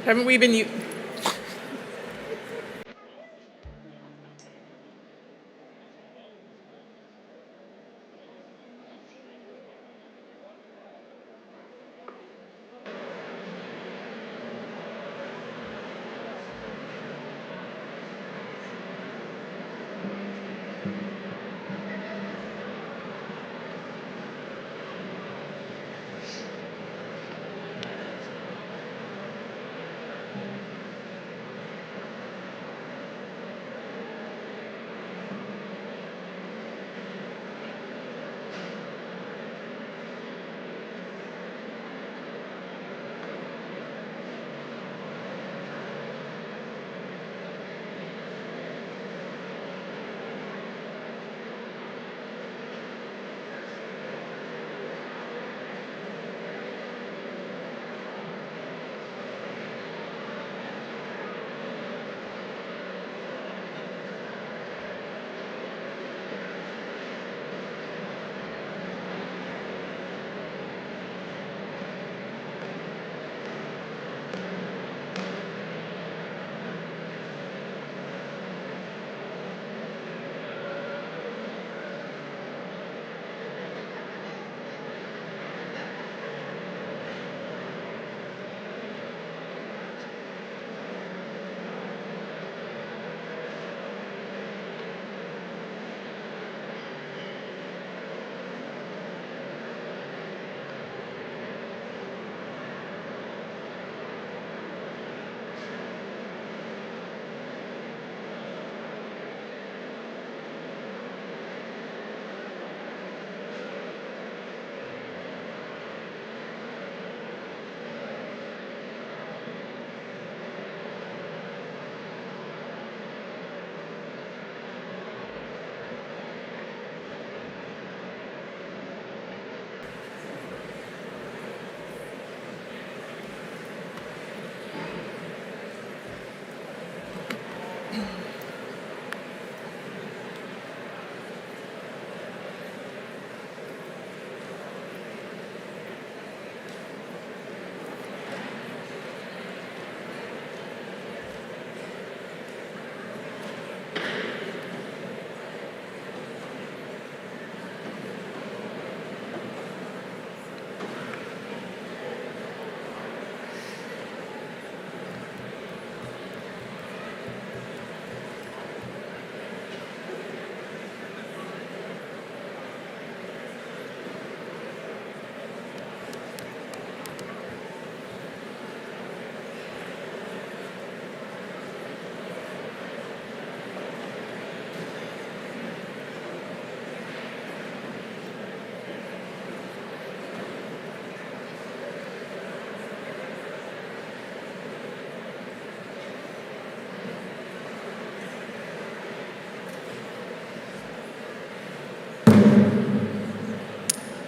Haven't we been...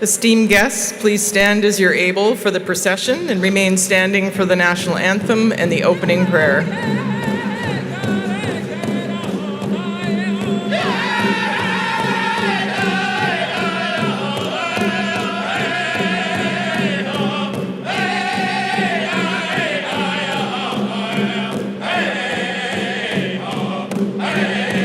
Esteemed guests, please stand as you're able for the procession and remain standing for the national anthem and the opening prayer. Hey!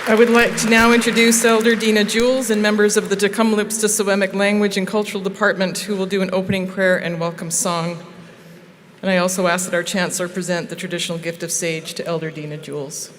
I would like to now introduce Elder Dina Jules and members of the Tecumlipsta Language and Cultural Department who will do an opening prayer and welcome song. And I also ask that our Chancellor present the traditional gift of sage to Elder Dina Jules.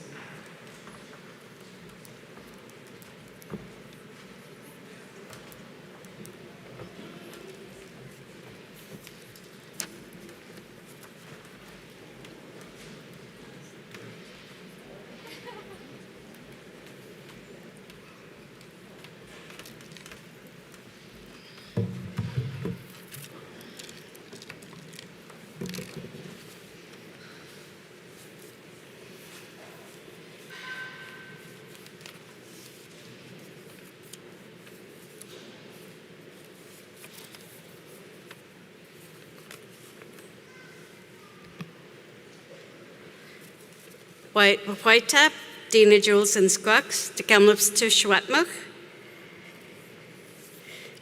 Waitap, Dina Jules and Squux, Tecumlipsta Shwetmuk.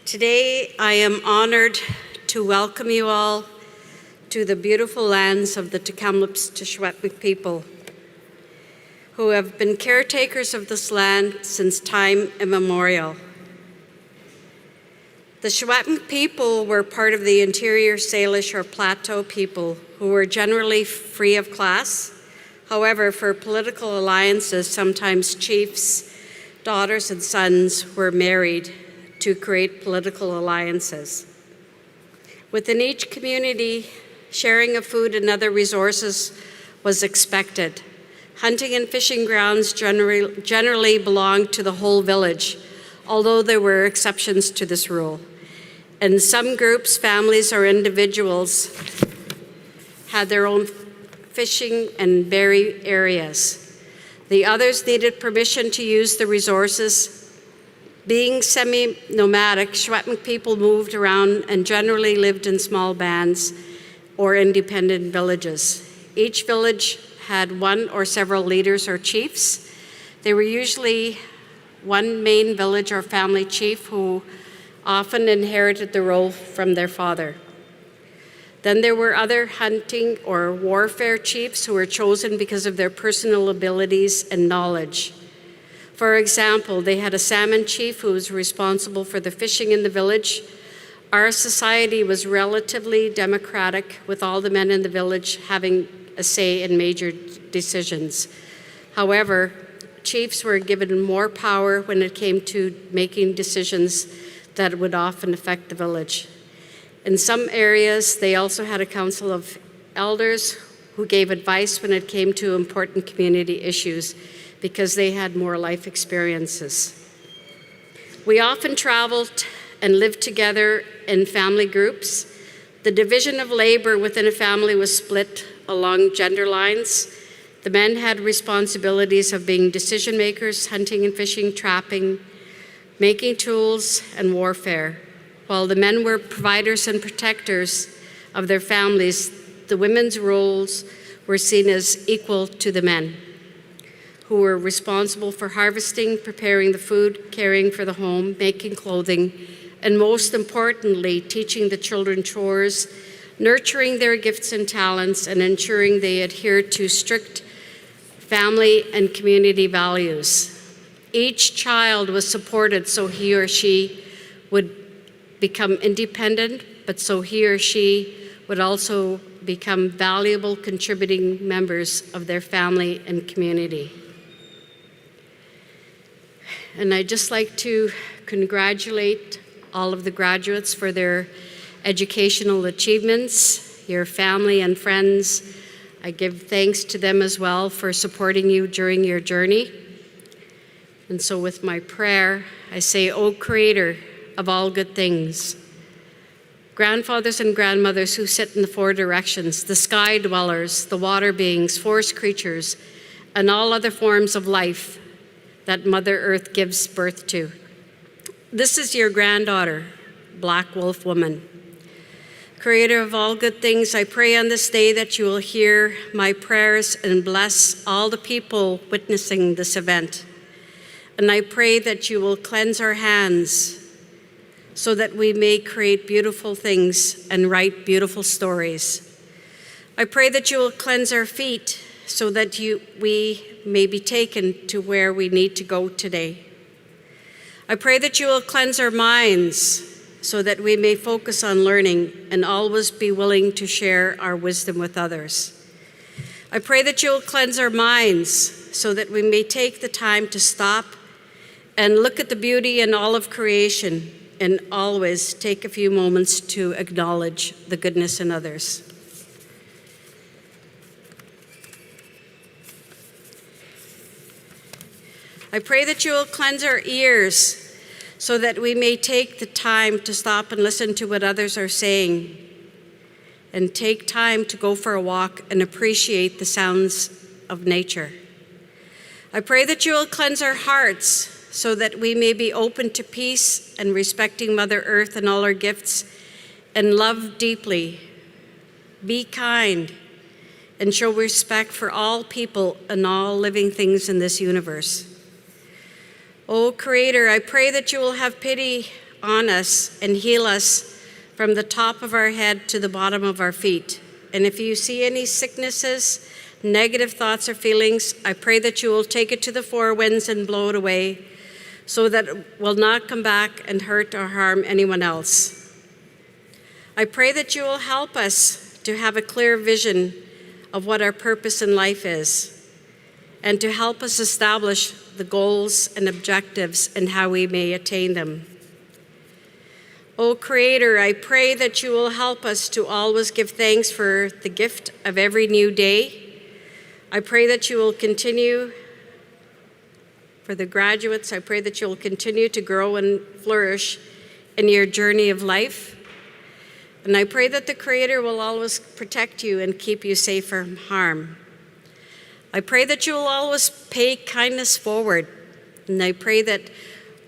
Today I am honored to welcome you all to the beautiful lands of the Tecumlipsta Shwetmuk people, who have been caretakers of this land since time immemorial. The Shwetmuk people were part of the interior Salish or Plateau people who were generally free of class. However, for political alliances, sometimes chiefs, daughters, and sons were married to create political alliances. Within each community, sharing of food and other resources was expected. Hunting and fishing grounds generally belonged to the whole village, although there were exceptions to this rule. And some groups, families, or individuals had their own fishing and berry areas. The others needed permission to use the resources. Being semi-nomadic, Shwetmuk people moved around and generally lived in small bands or independent villages. Each village had one or several leaders or chiefs. They were usually one main village or family chief who often inherited the role from their father. Then there were other hunting or warfare chiefs who were chosen because of their personal abilities and knowledge. For example, they had a salmon chief who was responsible for the fishing in the village. Our society was relatively democratic, with all the men in the village having a say in major decisions. However, chiefs were given more power when it came to making decisions that would often affect the village. In some areas, they also had a council of elders who gave advice when it came to important community issues because they had more life experiences. We often traveled and lived together in family groups. The division of labor within a family was split along gender lines. The men had responsibilities of being decision makers, hunting and fishing, trapping, making tools, and warfare. While the men were providers and protectors of their families, the women's roles were seen as equal to the men, who were responsible for harvesting, preparing the food, caring for the home, making clothing, and most importantly, teaching the children chores, nurturing their gifts and talents, and ensuring they adhered to strict family and community values. Each child was supported so he or she would become independent, but so he or she would also become valuable contributing members of their family and community. And I'd just like to congratulate all of the graduates for their educational achievements, your family and friends. I give thanks to them as well for supporting you during your journey. And so with my prayer, I say, O Creator of all good things, grandfathers and grandmothers who sit in the four directions, the sky dwellers, the water beings, forest creatures, and all other forms of life that Mother Earth gives birth to. This is your granddaughter, Black Wolf Woman. Creator of all good things, I pray on this day that you will hear my prayers and bless all the people witnessing this event. And I pray that you will cleanse our hands so that we may create beautiful things and write beautiful stories. I pray that you will cleanse our feet so that we may be taken to where we need to go today. I pray that you will cleanse our minds so that we may focus on learning and always be willing to share our wisdom with others. I pray that you will cleanse our minds so that we may take the time to stop and look at the beauty in all of creation and always take a few moments to acknowledge the goodness in others. I pray that you will cleanse our ears so that we may take the time to stop and listen to what others are saying and take time to go for a walk and appreciate the sounds of nature. I pray that you will cleanse our hearts so that we may be open to peace and respecting Mother Earth and all her gifts and love deeply, be kind, and show respect for all people and all living things in this universe. Oh, Creator, I pray that you will have pity on us and heal us from the top of our head to the bottom of our feet. And if you see any sicknesses, negative thoughts or feelings, I pray that you will take it to the four winds and blow it away so that it will not come back and hurt or harm anyone else. I pray that you will help us to have a clear vision of what our purpose in life is and to help us establish the goals and objectives and how we may attain them. Oh, Creator, I pray that you will help us to always give thanks for the gift of every new day. I pray that you will continue, for the graduates, I pray that you will continue to grow and flourish in your journey of life. And I pray that the Creator will always protect you and keep you safe from harm. I pray that you will always pay kindness forward. And I pray that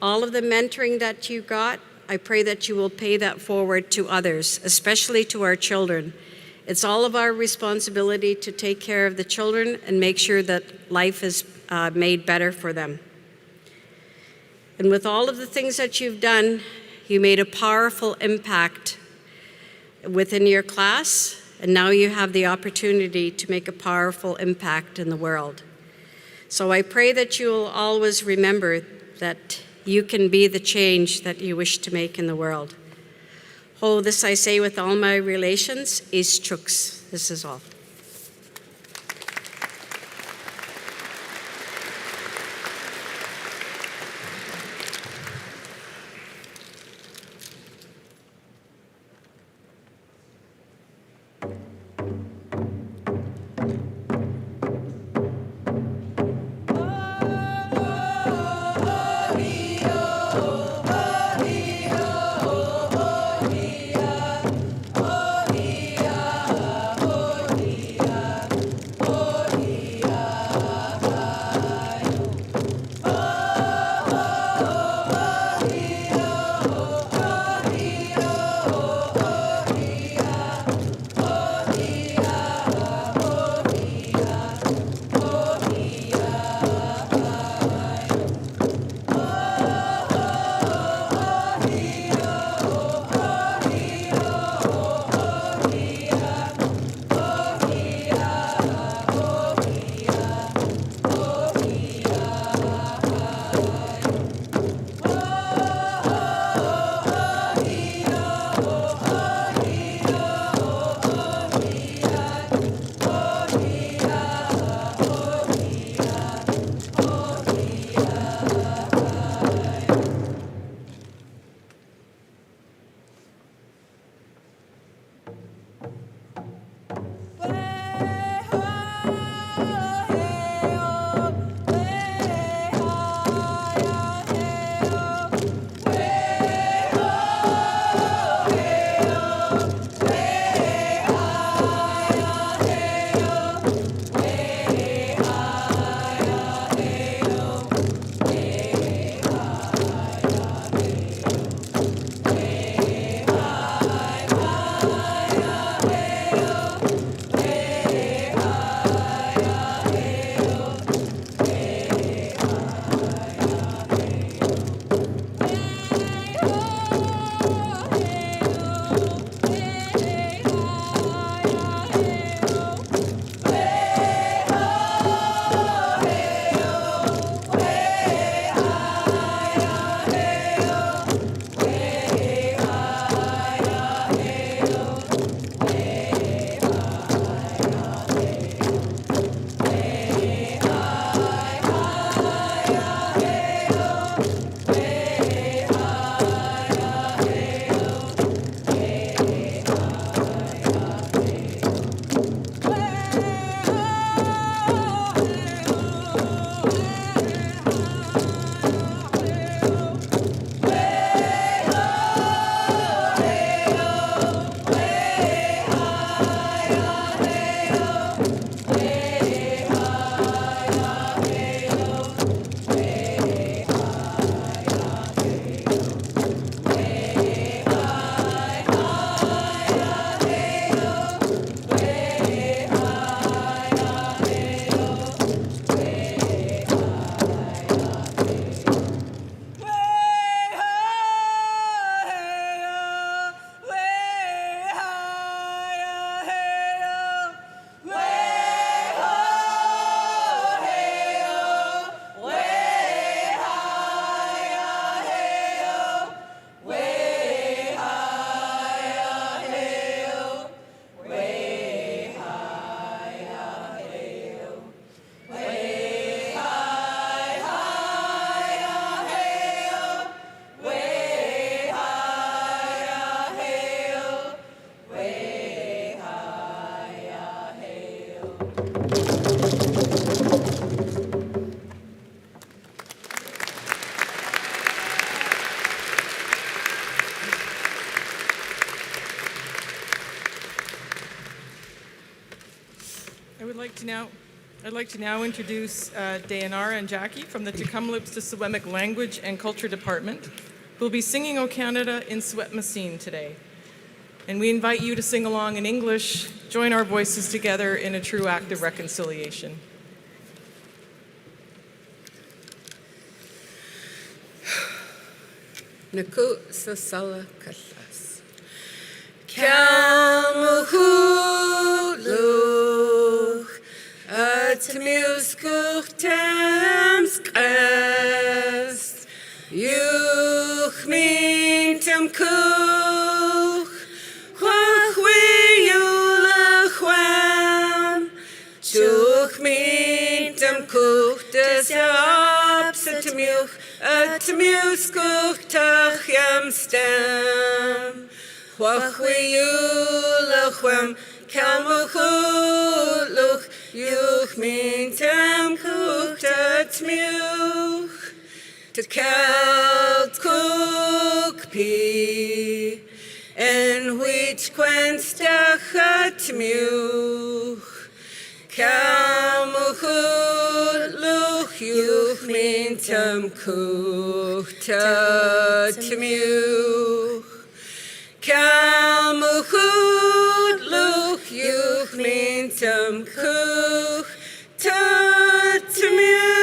all of the mentoring that you got, I pray that you will pay that forward to others, especially to our children. It's all of our responsibility to take care of the children and make sure that life is made better for them. And with all of the things that you've done, you made a powerful impact within your class, and now you have the opportunity to make a powerful impact in the world. So I pray that you will always remember that you can be the change that you wish to make in the world. Oh, this I say with all my relations, is Chuks. This is all. I'd like to now introduce Dayanara and Jackie from the Tk'emlúps Language and Culture Department, who will be singing O Canada in Secwepemcin today. And we invite you to sing along in English, join our voices together in a true act of reconciliation. Naku sasala kalas. Kamuhuluch at muskuch tams kast. Yuch mintam kuch. Chwachwi yulachwam. Chuch mintam kuch des jabs at much. At muskuch tachyam stem. Chwachwi yulachwam. Kalmuchuluch. Yuch mintam kuch at much. Tekelt cook pea, and which quench dachat much. Kalmuchuluch, yuch mintam cook tat much. Kalmuchuluch, yuch mintam cook tat much.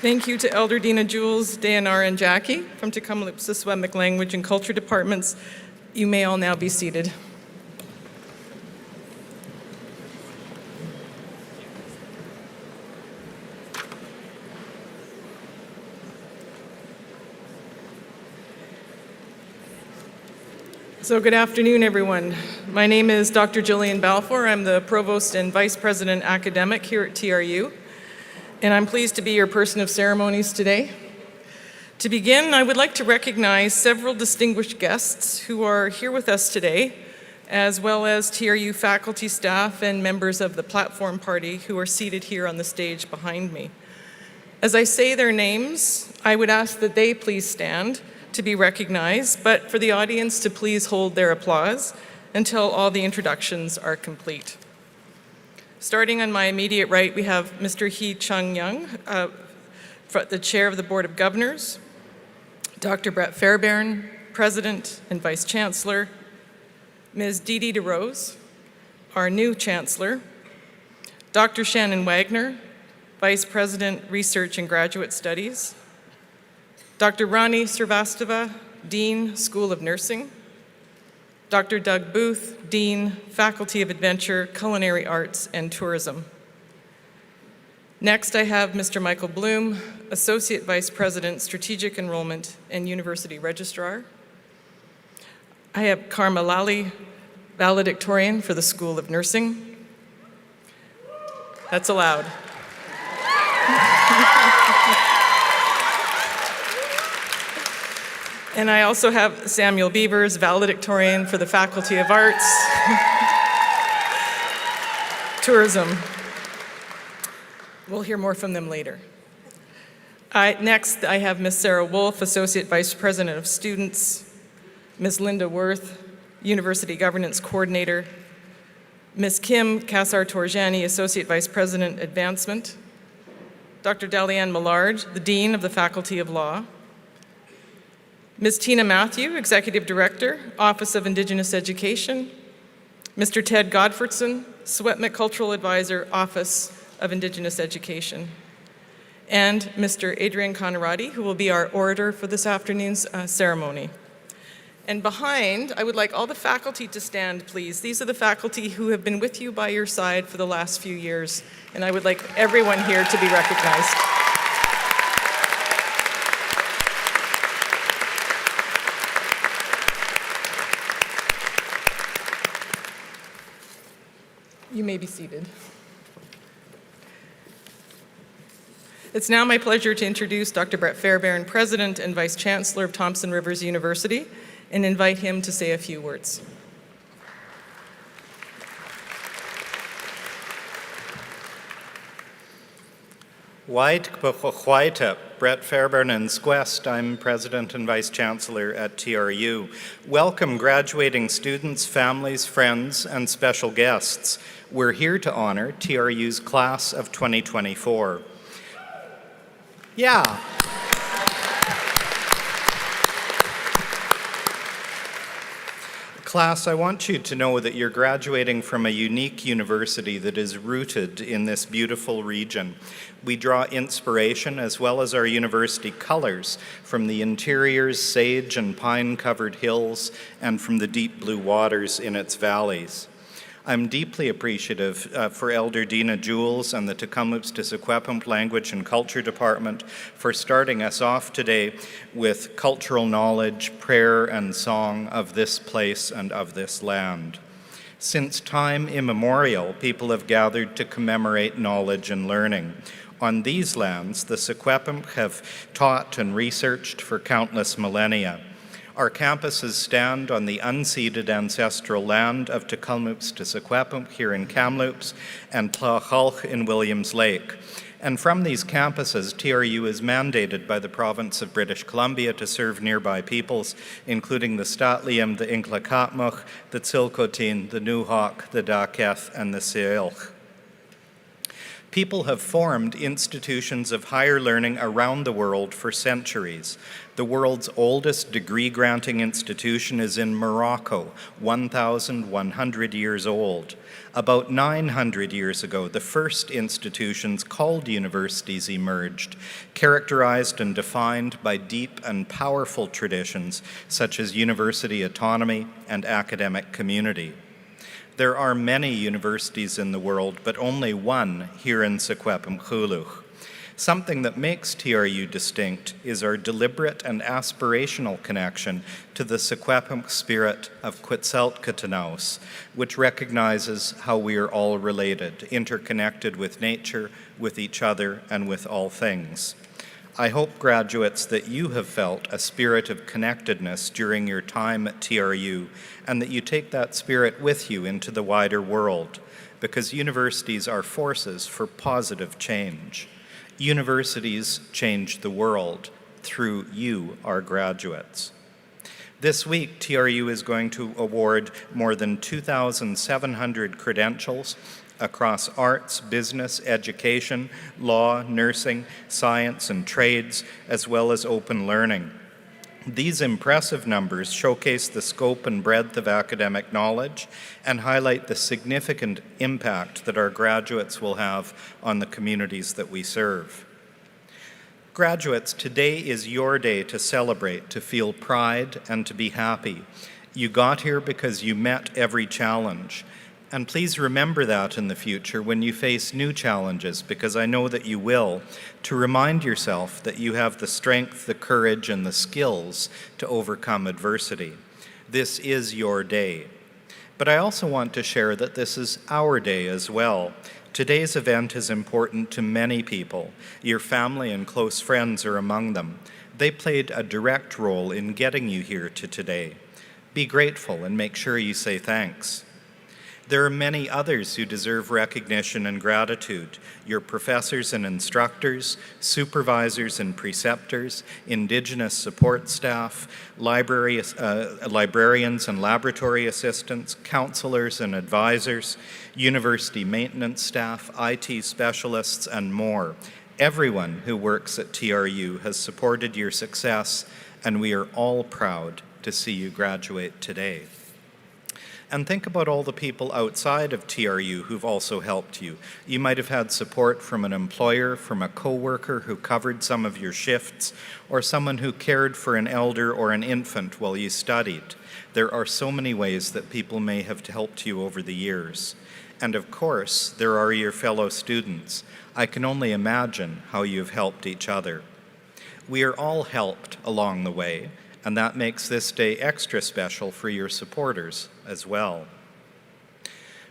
Thank you to Elder Dina Jules, Dayanara, and Jackie from Tk'emlúps Language and Culture Departments. You may all now be seated. So good afternoon, everyone. My name is Dr. Jillian Balfour. I'm the Provost and Vice President Academic here at TRU. And I'm pleased to be your person of ceremonies today. To begin, I would like to recognize several distinguished guests who are here with us today, as well as TRU faculty, staff, and members of the platform party who are seated here on the stage behind me. As I say their names, I would ask that they please stand to be recognized, but for the audience to please hold their applause until all the introductions are complete. Starting on my immediate right, we have Mr. Hee Chung Young, the Chair of the Board of Governors, Dr. Brett Fairbairn, President and Vice Chancellor, Ms. Dee Dee DeRose, our new Chancellor, Dr. Shannon Wagner, Vice President, Research and Graduate Studies, Dr. Rani Srivastava, Dean, School of Nursing, Dr. Doug Booth, Dean, Faculty of Adventure, Culinary Arts, and Tourism. Next, I have Mr. Michael Bloom, Associate Vice President, Strategic Enrollment and University Registrar. I have Karma Lally, Valedictorian for the School of Nursing. That's allowed. And I also have Samuel Beavers, Valedictorian for the Faculty of Arts, Tourism. We'll hear more from them later. Next, I have Ms. Sarah Wolf, Associate Vice President of Students, Ms. Linda Worth, University Governance Coordinator, Ms. Kim Kassar-Torjani, Associate Vice President, Advancement, Dr. Dalianne Millard, the Dean of the Faculty of Law, Ms. Tina Matthew, Executive Director, Office of Indigenous Education, Mr. Ted Godfredson, Secwepemc Cultural Advisor, Office of Indigenous Education, and Mr. Adrian Conradi, who will be our orator for this afternoon's ceremony. And behind, I would like all the faculty to stand, please. These are the faculty who have been with you by your side for the last few years, and I would like everyone here to be recognized. You may be seated. It's now my pleasure to introduce Dr. Brett Fairbairn, President and Vice Chancellor of Thompson Rivers University, and invite him to say a few words. White White Brett Fairbairn and Squest. I'm President and Vice Chancellor at TRU. Welcome graduating students, families, friends, and special guests. We're here to honor TRU's class of 2024. Yeah. Class, I want you to know that you're graduating from a unique university that is rooted in this beautiful region. We draw inspiration, as well as our university colors, from the interior's sage and pine-covered hills and from the deep blue waters in its valleys. I'm deeply appreciative for Elder Dina Jules and the Tk'emlúps Language and Culture Department for starting us off today with cultural knowledge, prayer, and song of this place and of this land. Since time immemorial, people have gathered to commemorate knowledge and learning. On these lands, the Secwepemc have taught and researched for countless millennia. Our campuses stand on the unceded ancestral land of Tk'emlúps to Secwepemc here in Kamloops and Tla'achuilch in Williams Lake. And from these campuses, TRU is mandated by the province of British Columbia to serve nearby peoples, including the St'át'imc, the Inglakatmuch, the Tsilhqot'in, the Nuxalk, the Daqueth, and the Syilx. People have formed institutions of higher learning around the world for centuries. The world's oldest degree-granting institution is in Morocco, 1,100 years old. About 900 years ago, the first institutions called universities emerged, characterized and defined by deep and powerful traditions such as university autonomy and academic community. There are many universities in the world, but only one here in Secwepemc. Something that makes TRU distinct is our deliberate and aspirational connection to the Secwepemc spirit of Quetzalcoatl, which recognizes how we are all related, interconnected with nature, with each other, and with all things. I hope, graduates, that you have felt a spirit of connectedness during your time at TRU and that you take that spirit with you into the wider world, because universities are forces for positive change. Universities change the world through you, our graduates. This week, TRU is going to award more than 2,700 credentials across arts, business, education, law, nursing, science, and trades, as well as open learning. These impressive numbers showcase the scope and breadth of academic knowledge and highlight the significant impact that our graduates will have on the communities that we serve. Graduates, today is your day to celebrate, to feel pride, and to be happy. You got here because you met every challenge. And please remember that in the future when you face new challenges, because I know that you will, to remind yourself that you have the strength, the courage, and the skills to overcome adversity. This is your day. But I also want to share that this is our day as well. Today's event is important to many people. Your family and close friends are among them. They played a direct role in getting you here to today. Be grateful and make sure you say thanks. There are many others who deserve recognition and gratitude. Your professors and instructors, supervisors and preceptors, Indigenous support staff, librarians and laboratory assistants, counselors and advisors, university maintenance staff, IT specialists, and more. Everyone who works at TRU has supported your success, and we are all proud to see you graduate today. And think about all the people outside of TRU who've also helped you. You might have had support from an employer, from a coworker who covered some of your shifts, or someone who cared for an elder or an infant while you studied. There are so many ways that people may have helped you over the years. And of course, there are your fellow students. I can only imagine how you've helped each other. We are all helped along the way, and that makes this day extra special for your supporters as well.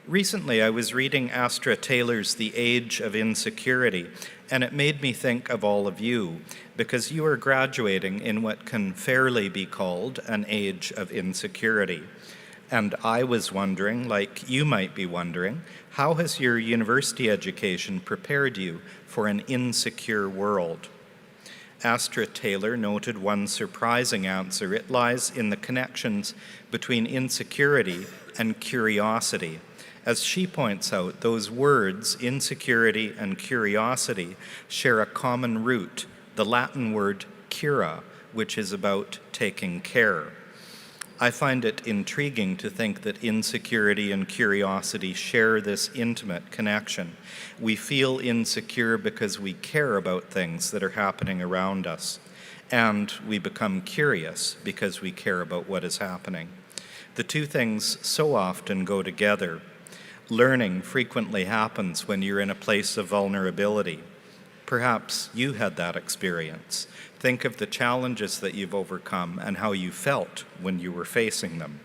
Recently, I was reading Astra Taylor's The Age of Insecurity, and it made me think of all of you, because you are graduating in what can fairly be called an age of insecurity. And I was wondering, like you might be wondering, how has your university education prepared you for an insecure world? Astra Taylor noted one surprising answer. It lies in the connections between insecurity and curiosity. As she points out, those words, insecurity and curiosity, share a common root, the Latin word cura, which is about taking care. I find it intriguing to think that insecurity and curiosity share this intimate connection. We feel insecure because we care about things that are happening around us, and we become curious because we care about what is happening. The two things so often go together. Learning frequently happens when you're in a place of vulnerability. Perhaps you had that experience. Think of the challenges that you've overcome and how you felt when you were facing them.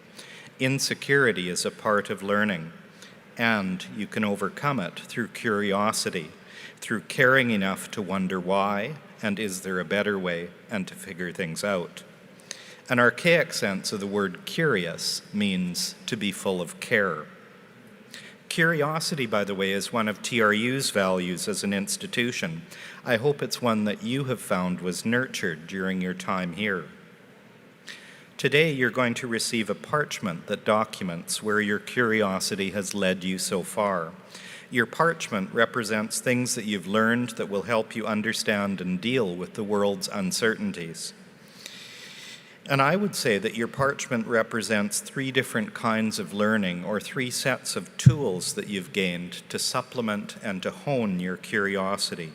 Insecurity is a part of learning, and you can overcome it through curiosity, through caring enough to wonder why, and is there a better way, and to figure things out. An archaic sense of the word curious means to be full of care. Curiosity, by the way, is one of TRU's values as an institution. I hope it's one that you have found was nurtured during your time here. Today, you're going to receive a parchment that documents where your curiosity has led you so far. Your parchment represents things that you've learned that will help you understand and deal with the world's uncertainties. And I would say that your parchment represents 3 different kinds of learning, or 3 sets of tools that you've gained to supplement and to hone your curiosity.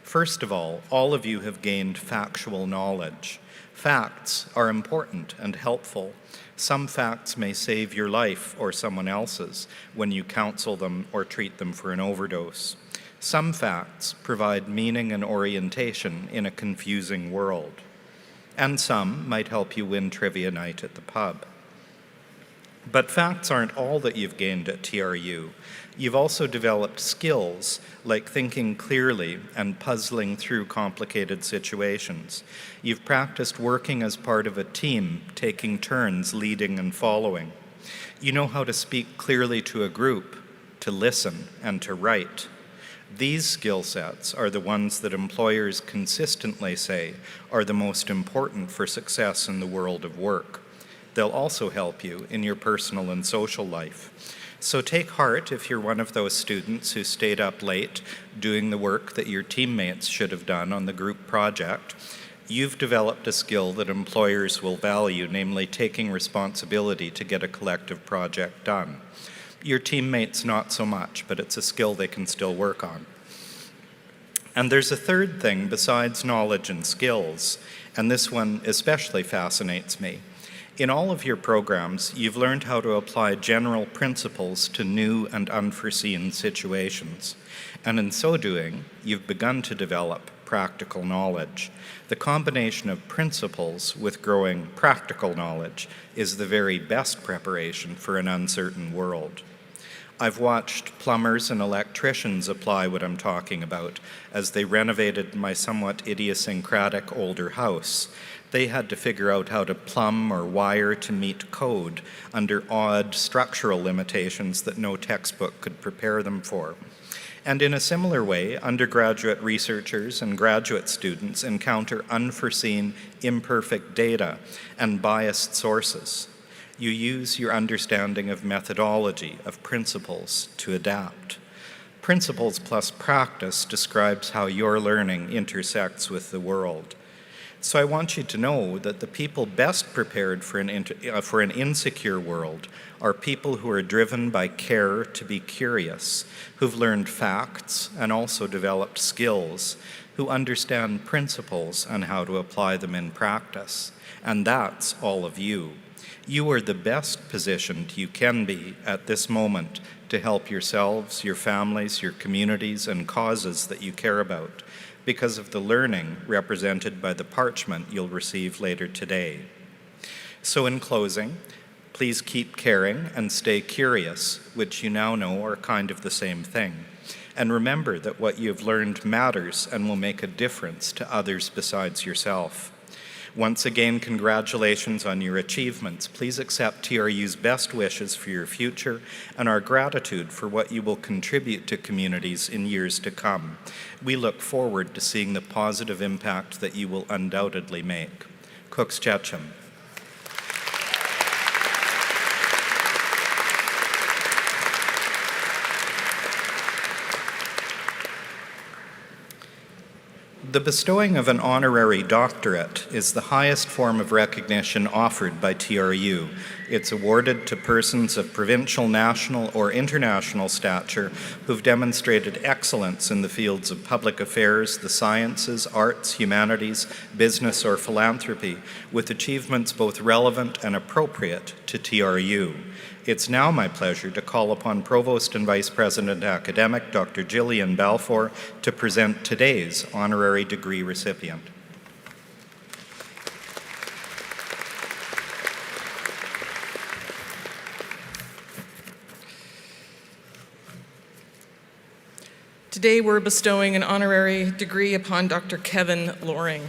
First of all of you have gained factual knowledge. Facts are important and helpful. Some facts may save your life or someone else's when you counsel them or treat them for an overdose. Some facts provide meaning and orientation in a confusing world. And some might help you win trivia night at the pub. But facts aren't all that you've gained at TRU. You've also developed skills like thinking clearly and puzzling through complicated situations. You've practiced working as part of a team, taking turns leading and following. You know how to speak clearly to a group, to listen, and to write. These skill sets are the ones that employers consistently say are the most important for success in the world of work. They'll also help you in your personal and social life. So take heart if you're one of those students who stayed up late doing the work that your teammates should have done on the group project. You've developed a skill that employers will value, namely taking responsibility to get a collective project done. Your teammates not so much, but it's a skill they can still work on. And there's a third thing besides knowledge and skills, and this one especially fascinates me. In all of your programs, you've learned how to apply general principles to new and unforeseen situations. And in so doing, you've begun to develop practical knowledge. The combination of principles with growing practical knowledge is the very best preparation for an uncertain world. I've watched plumbers and electricians apply what I'm talking about as they renovated my somewhat idiosyncratic older house. They had to figure out how to plumb or wire to meet code under odd structural limitations that no textbook could prepare them for. And in a similar way, undergraduate researchers and graduate students encounter unforeseen, imperfect data and biased sources. You use your understanding of methodology, of principles, to adapt. Principles plus practice describes how your learning intersects with the world. So I want you to know that the people best prepared for an insecure world are people who are driven by care to be curious, who've learned facts and also developed skills, who understand principles and how to apply them in practice. And that's all of you. You are the best positioned you can be at this moment to help yourselves, your families, your communities, and causes that you care about, because of the learning represented by the parchment you'll receive later today. So in closing, please keep caring and stay curious, which you now know are kind of the same thing. And remember that what you've learned matters and will make a difference to others besides yourself. Once again, congratulations on your achievements. Please accept TRU's best wishes for your future and our gratitude for what you will contribute to communities in years to come. We look forward to seeing the positive impact that you will undoubtedly make. Cooks Checham. The bestowing of an honorary doctorate is the highest form of recognition offered by TRU. It's awarded to persons of provincial, national, or international stature who've demonstrated excellence in the fields of public affairs, the sciences, arts, humanities, business, or philanthropy, with achievements both relevant and appropriate to TRU. It's now my pleasure to call upon Provost and Vice President Academic Dr. Gillian Balfour to present today's honorary degree recipient. Today we're bestowing an honorary degree upon Dr. Kevin Loring.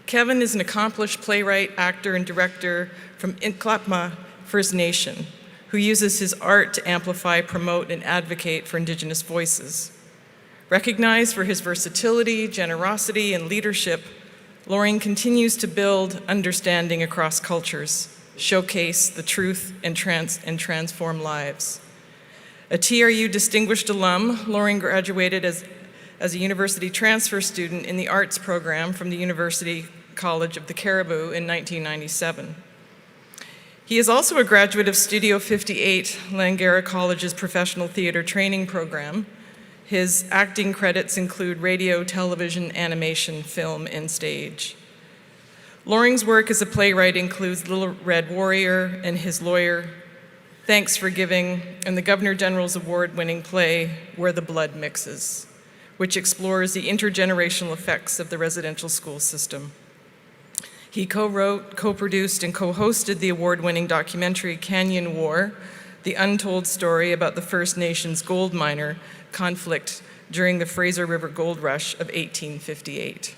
Kevin is an accomplished playwright, actor, and director from Nklapma First Nation, who uses his art to amplify, promote, and advocate for Indigenous voices. Recognized for his versatility, generosity, and leadership, Loring continues to build understanding across cultures, showcase the truth, and transform lives. A TRU distinguished alum, Loring graduated as a university transfer student in the arts program from the University College of the Cariboo in 1997. He is also a graduate of Studio 58, Langara College's professional theater training program. His acting credits include radio, television, animation, film, and stage. Loring's work as a playwright includes Little Red Warrior and His Lawyer, Thanks for Giving, and the Governor General's award-winning play, Where the Blood Mixes, which explores the intergenerational effects of the residential school system. He co-wrote, co-produced, and co-hosted the award-winning documentary Canyon War, the untold story about the First Nations gold miner conflict during the Fraser River Gold Rush of 1858.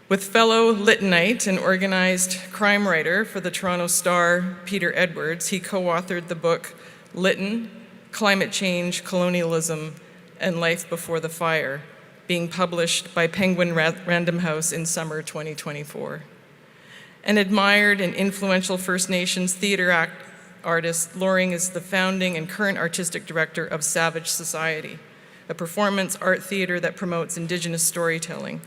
With fellow Lyttonite and organized crime writer for the Toronto Star, Peter Edwards, he co-authored the book Lytton, Climate Change, Colonialism, and Life Before the Fire, being published by Penguin Random House in summer 2024. An admired and influential First Nations theater artist, Loring is the founding and current artistic director of Savage Society, a performance art theater that promotes Indigenous storytelling.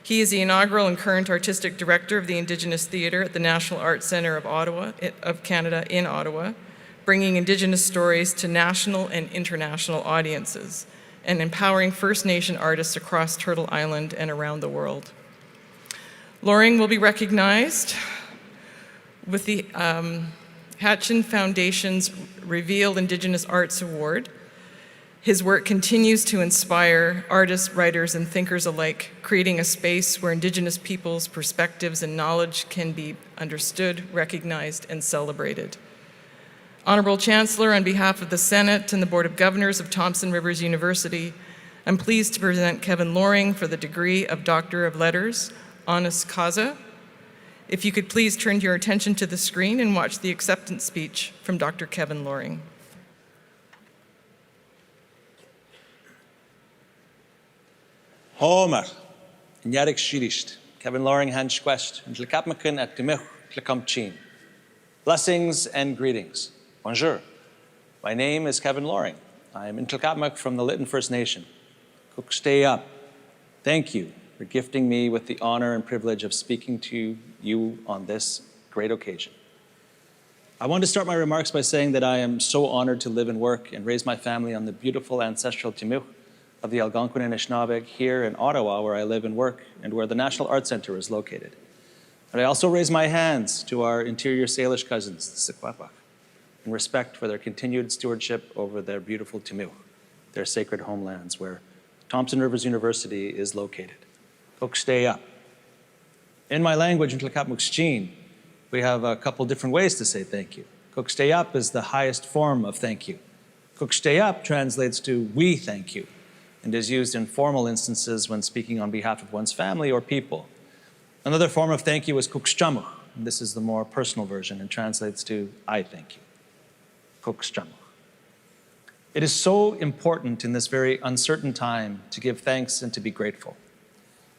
He is the inaugural and current artistic director of the Indigenous Theatre at the National Arts Centre of Canada in Ottawa, bringing Indigenous stories to national and international audiences and empowering First Nation artists across Turtle Island and around the world. Loring will be recognized with the Hatchin Foundation's Revealed Indigenous Arts Award. His work continues to inspire artists, writers, and thinkers alike, creating a space where Indigenous peoples' perspectives and knowledge can be understood, recognized, and celebrated. Honorable Chancellor, on behalf of the Senate and the Board of Governors of Thompson Rivers University, I'm pleased to present Kevin Loring for the degree of Doctor of Letters, Honoris Causa. If you could please turn your attention to the screen and watch the acceptance speech from Dr. Kevin Loring. Homer, Nyarik Shirist, Kevin Loring Hanshquest, and Tlekapmakin at Timich Tlekamchin. Blessings and greetings. Bonjour. My name is Kevin Loring. I am in Tlekapmak from the Lytton First Nation. Cook, stay up. Thank you for gifting me with the honor and privilege of speaking to you on this great occasion. I want to start my remarks by saying that I am so honored to live and work and raise my family on the beautiful ancestral Timuk of the Algonquin and Anishinaabe here in Ottawa, where I live and work, and where the National Arts Centre is located. But I also raise my hands to our Interior Salish cousins, the Secwepemc, in respect for their continued stewardship over their beautiful Timuk, their sacred homelands, where Thompson Rivers University is located. Cook, stay up. In my language, in Tlekapmukshchin, we have a couple different ways to say thank you. Cook, stay up is the highest form of thank you. Cook, stay up translates to we thank you, and is used in formal instances when speaking on behalf of one's family or people. Another form of thank you is kukschamu. This is the more personal version and translates to I thank you. Kukschamu. It is so important in this very uncertain time to give thanks and to be grateful.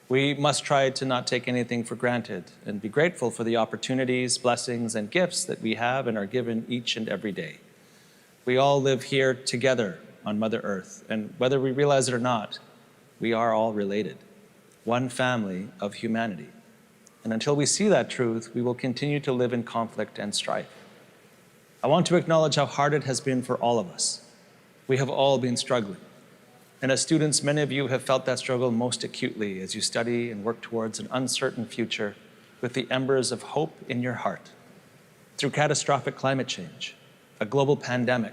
We must try to not take anything for granted and be grateful for the opportunities, blessings, and gifts that we have and are given each and every day. We all live here together on Mother Earth, and whether we realize it or not, we are all related, one family of humanity. And until we see that truth, we will continue to live in conflict and strife. I want to acknowledge how hard it has been for all of us. We have all been struggling. And as students, many of you have felt that struggle most acutely as you study and work towards an uncertain future with the embers of hope in your heart. Through catastrophic climate change, a global pandemic,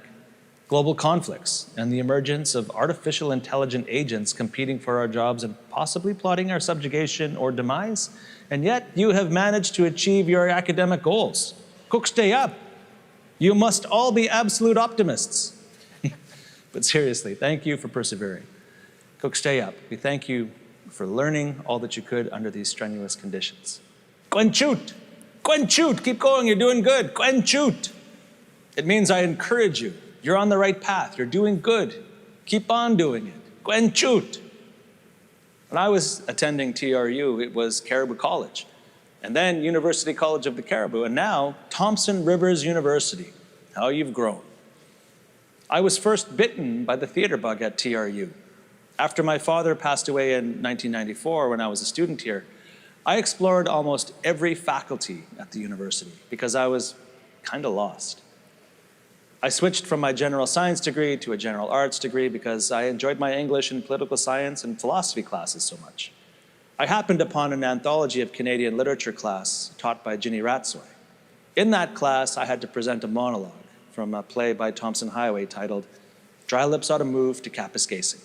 global conflicts, and the emergence of artificial intelligent agents competing for our jobs and possibly plotting our subjugation or demise, and yet you have managed to achieve your academic goals. Cook, stay up. You must all be absolute optimists. But seriously, thank you for persevering. Cook, stay up. We thank you for learning all that you could under these strenuous conditions. Gwenchut! Gwenchut! Keep going, you're doing good. Gwenchut! It means I encourage you. You're on the right path. You're doing good. Keep on doing it. Gwenchut! When I was attending TRU, it was Caribou College, and then University College of the Caribou, and now Thompson Rivers University. How you've grown. I was first bitten by the theater bug at TRU. After my father passed away in 1994 when I was a student here, I explored almost every faculty at the university because I was kind of lost. I switched from my general science degree to a general arts degree because I enjoyed my English and political science and philosophy classes so much. I happened upon an anthology of Canadian literature class taught by Ginny Ratsoy. In that class, I had to present a monologue from a play by Thompson Highway titled Dry Lips Oughta Move to Kapuskasing.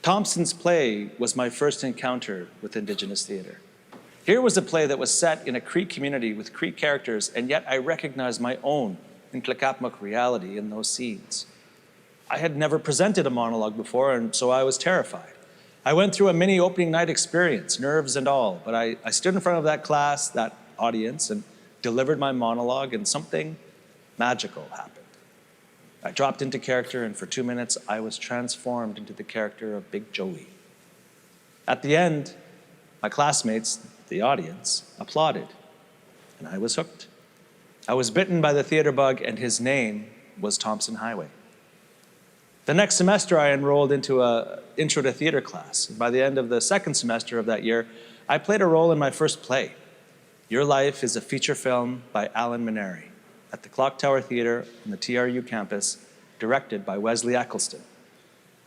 Thompson's play was my first encounter with Indigenous theater. Here was a play that was set in a Cree community with Cree characters, and yet I recognized my own Ntlaka'pamux reality in those scenes. I had never presented a monologue before, and so I was terrified. I went through a mini opening night experience, nerves and all, but I stood in front of that class, that audience, and delivered my monologue, and something magical happened. I dropped into character, and for 2 minutes, I was transformed into the character of Big Joey. At the end, my classmates, the audience, applauded, and I was hooked. I was bitten by the theater bug, and his name was Thompson Highway. The next semester, I enrolled into an intro to theater class. By the end of the second semester of that year, I played a role in my first play. Your Life is a feature film by Alan Mineri at the Clock Tower Theatre on the TRU campus, directed by Wesley Eccleston.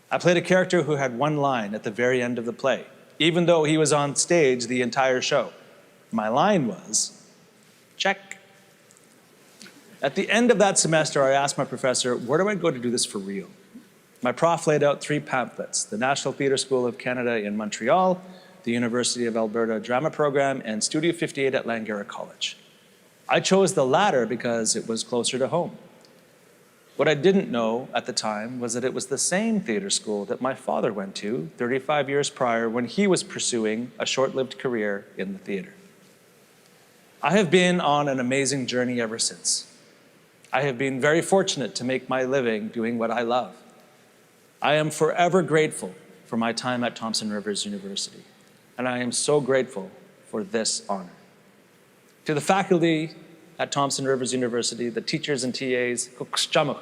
I played a character who had one line at the very end of the play, even though he was on stage the entire show. My line was, check. At the end of that semester, I asked my professor, where do I go to do this for real? My prof laid out 3 pamphlets, the National Theatre School of Canada in Montreal, the University of Alberta Drama Program, and Studio 58 at Langara College. I chose the latter because it was closer to home. What I didn't know at the time was that it was the same theater school that my father went to 35 years prior when he was pursuing a short-lived career in the theater. I have been on an amazing journey ever since. I have been very fortunate to make my living doing what I love. I am forever grateful for my time at Thompson Rivers University, and I am so grateful for this honor. To the faculty at Thompson Rivers University, the teachers and TAs, kukschamu,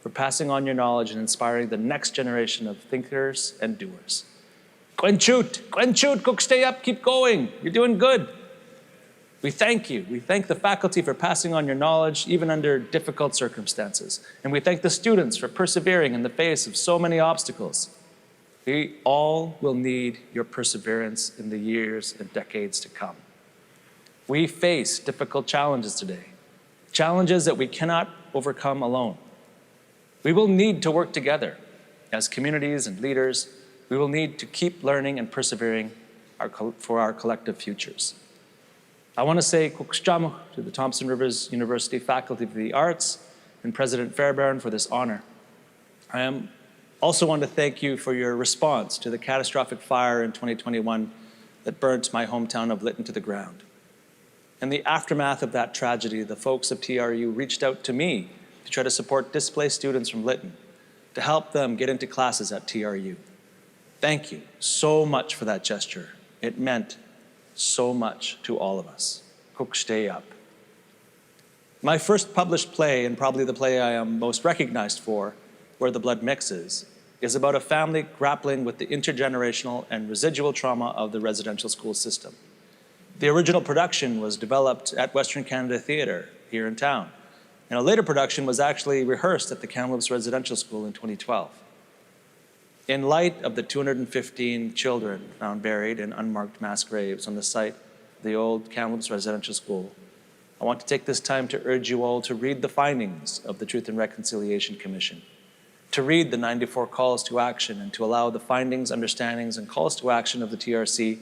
for passing on your knowledge and inspiring the next generation of thinkers and doers. Gwenchut, cook, stay up, keep going, you're doing good. We thank you. We thank the faculty for passing on your knowledge, even under difficult circumstances. And we thank the students for persevering in the face of so many obstacles. We all will need your perseverance in the years and decades to come. We face difficult challenges today, challenges that we cannot overcome alone. We will need to work together as communities and leaders. We will need to keep learning and persevering for our collective futures. I want to say kukschamu to the Thompson Rivers University Faculty of the Arts and President Fairbairn for this honor. Also want to thank you for your response to the catastrophic fire in 2021 that burnt my hometown of Lytton to the ground. In the aftermath of that tragedy, the folks of TRU reached out to me to try to support displaced students from Lytton, to help them get into classes at TRU. Thank you so much for that gesture. It meant so much to all of us. Cook stay up. My first published play, and probably the play I am most recognized for, Where the Blood Mixes, is about a family grappling with the intergenerational and residual trauma of the residential school system. The original production was developed at Western Canada Theatre here in town, and a later production was actually rehearsed at the Kamloops Residential School in 2012. In light of the 215 children found buried in unmarked mass graves on the site of the old Kamloops Residential School, I want to take this time to urge you all to read the findings of the Truth and Reconciliation Commission, to read the 94 calls to action, and to allow the findings, understandings, and calls to action of the TRC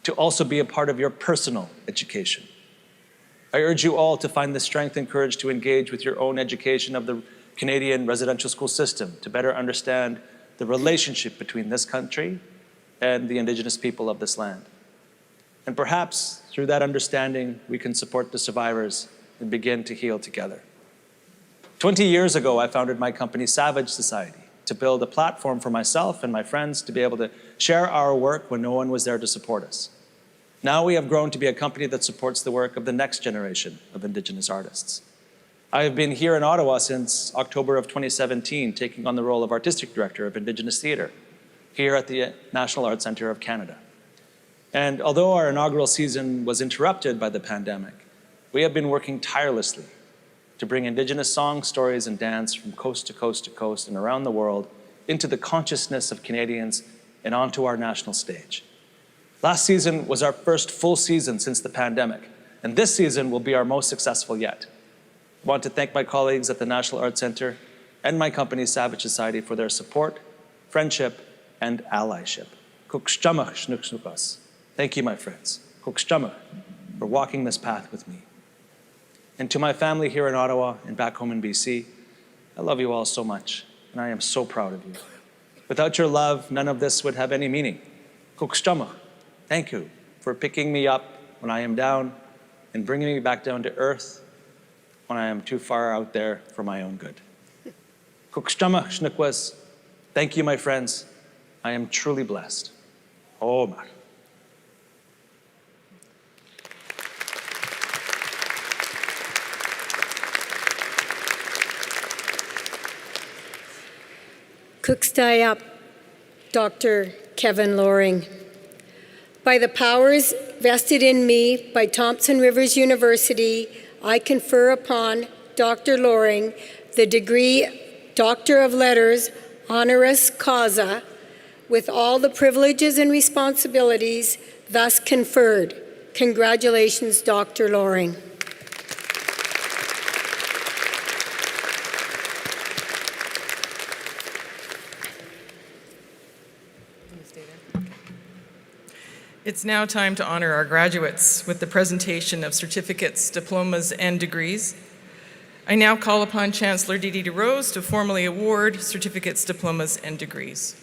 to also be a part of your personal education. I urge you all to find the strength and courage to engage with your own education of the Canadian residential school system, to better understand the relationship between this country and the Indigenous people of this land. And perhaps through that understanding, we can support the survivors and begin to heal together. 20 years ago, I founded my company, Savage Society, to build a platform for myself and my friends to be able to share our work when no one was there to support us. Now we have grown to be a company that supports the work of the next generation of Indigenous artists. I have been here in Ottawa since October of 2017, taking on the role of Artistic Director of Indigenous Theatre here at the National Arts Centre of Canada. And although our inaugural season was interrupted by the pandemic, we have been working tirelessly to bring Indigenous songs, stories, and dance from coast to coast to coast and around the world into the consciousness of Canadians and onto our national stage. Last season was our first full season since the pandemic, and this season will be our most successful yet. I want to thank my colleagues at the National Arts Centre and my company, Savage Society, for their support, friendship, and allyship. Thank you, my friends, for walking this path with me. And to my family here in Ottawa and back home in BC, I love you all so much, and I am so proud of you. Without your love, none of this would have any meaning. Thank you for picking me up when I am down and bringing me back down to earth when I am too far out there for my own good. Thank you, my friends. I am truly blessed. Omar. Kukstai up, Dr. Kevin Loring. By the powers vested in me by Thompson Rivers University, I confer upon Dr. Loring the degree Doctor of Letters, honoris causa, with all the privileges and responsibilities thus conferred. Congratulations, Dr. Loring. It's now time to honor our graduates with the presentation of certificates, diplomas, and degrees. I now call upon Chancellor Didi DeRose to formally award certificates, diplomas, and degrees.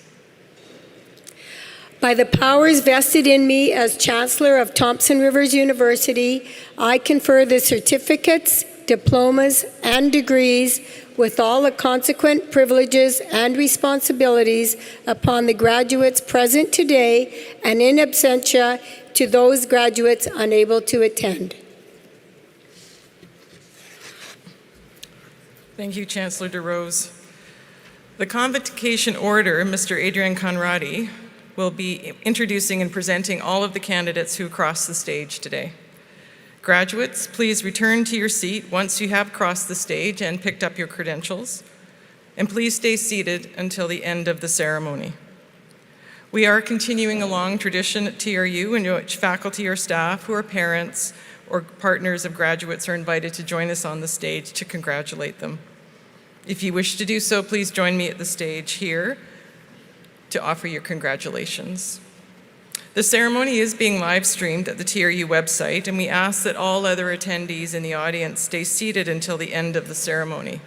By the powers vested in me as Chancellor of Thompson Rivers University, I confer the certificates, diplomas, and degrees with all the consequent privileges and responsibilities upon the graduates present today and in absentia to those graduates unable to attend. Thank you, Chancellor DeRose. The Convocation Order, Mr. Adrian Conradi, will be introducing and presenting all of the candidates who crossed the stage today. Graduates, please return to your seat once you have crossed the stage and picked up your credentials, and please stay seated until the end of the ceremony. We are continuing a long tradition at TRU in which faculty or staff who are parents or partners of graduates are invited to join us on the stage to congratulate them. If you wish to do so, please join me at the stage here to offer your congratulations. The ceremony is being live streamed at the TRU website, and we ask that all other attendees in the audience stay seated until the end of the ceremony.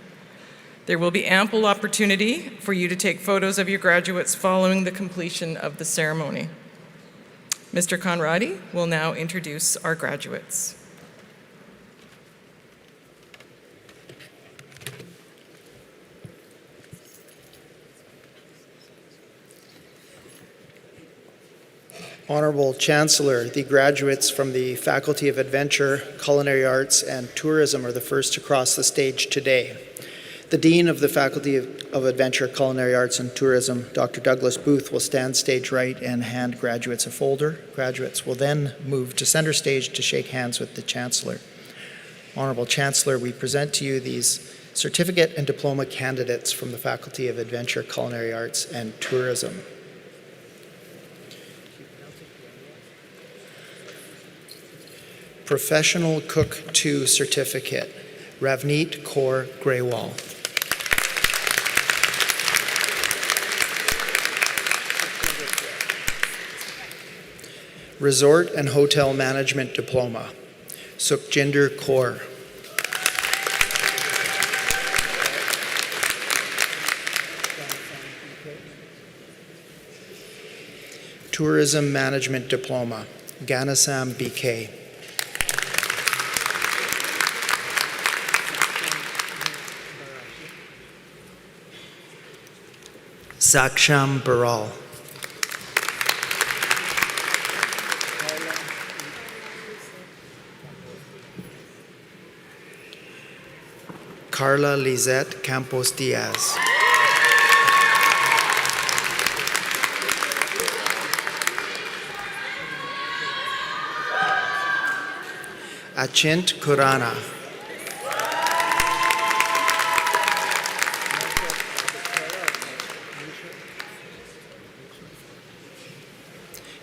There will be ample opportunity for you to take photos of your graduates following the completion of the ceremony. Mr. Conradi will now introduce our graduates. Honorable Chancellor, the graduates from the Faculty of Adventure, Culinary Arts, and Tourism are the first to cross the stage today. The Dean of the Faculty of Adventure, Culinary Arts, and Tourism, Dr. Douglas Booth, will stand stage right and hand graduates a folder. Graduates will then move to center stage to shake hands with the Chancellor. Honorable Chancellor, we present to you these certificate and diploma candidates from the Faculty of Adventure, Culinary Arts, and Tourism. Professional Cook 2 Certificate, Ravneet Kaur Grewal. Resort and Hotel Management Diploma, Sukhjinder Kaur. Tourism Management Diploma, Ganasam BK. Saksham Baral. Carla Lizette Campos Diaz. Achint Kurana.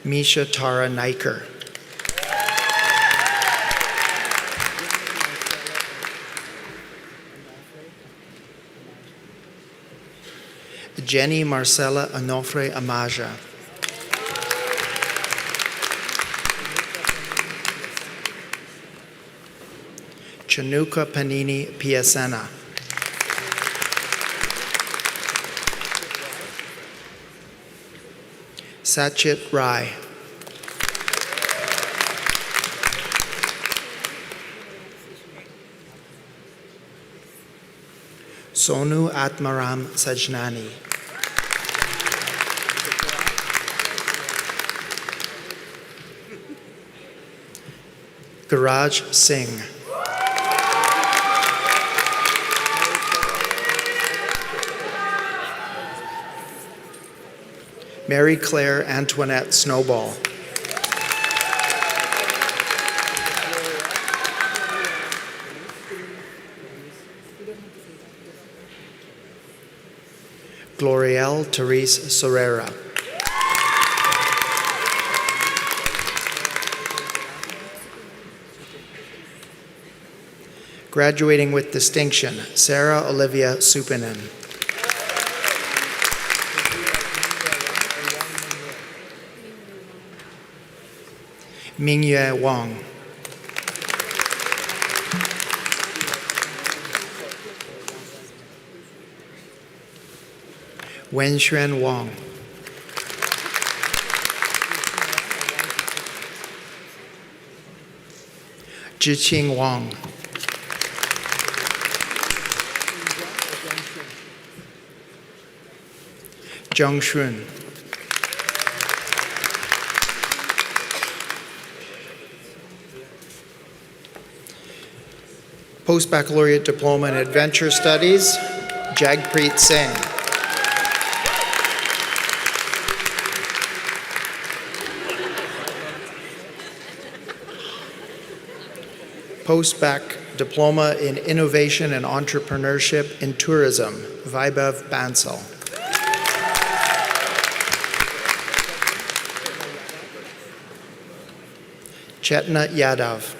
Misha Tara Niker. Jenny Marcela Onofre Amaja. Chanuka Panini Piasena. Sachit Rai. Sonu Atmaram Sajnani. Garaj Singh. Mary Claire Antoinette Snowball. Glorielle Therese Sorera. Graduating with distinction, Sarah Olivia Supinen. Mingyue Wong. Wenxuan Wong. Zhiqing Wang. Zhang Shun. Post-Baccalaureate Diploma in Adventure Studies, Jagpreet Singh. Post-Bac Diploma in Innovation and Entrepreneurship in Tourism, Vaibhav Bansal. Chetna Yadav.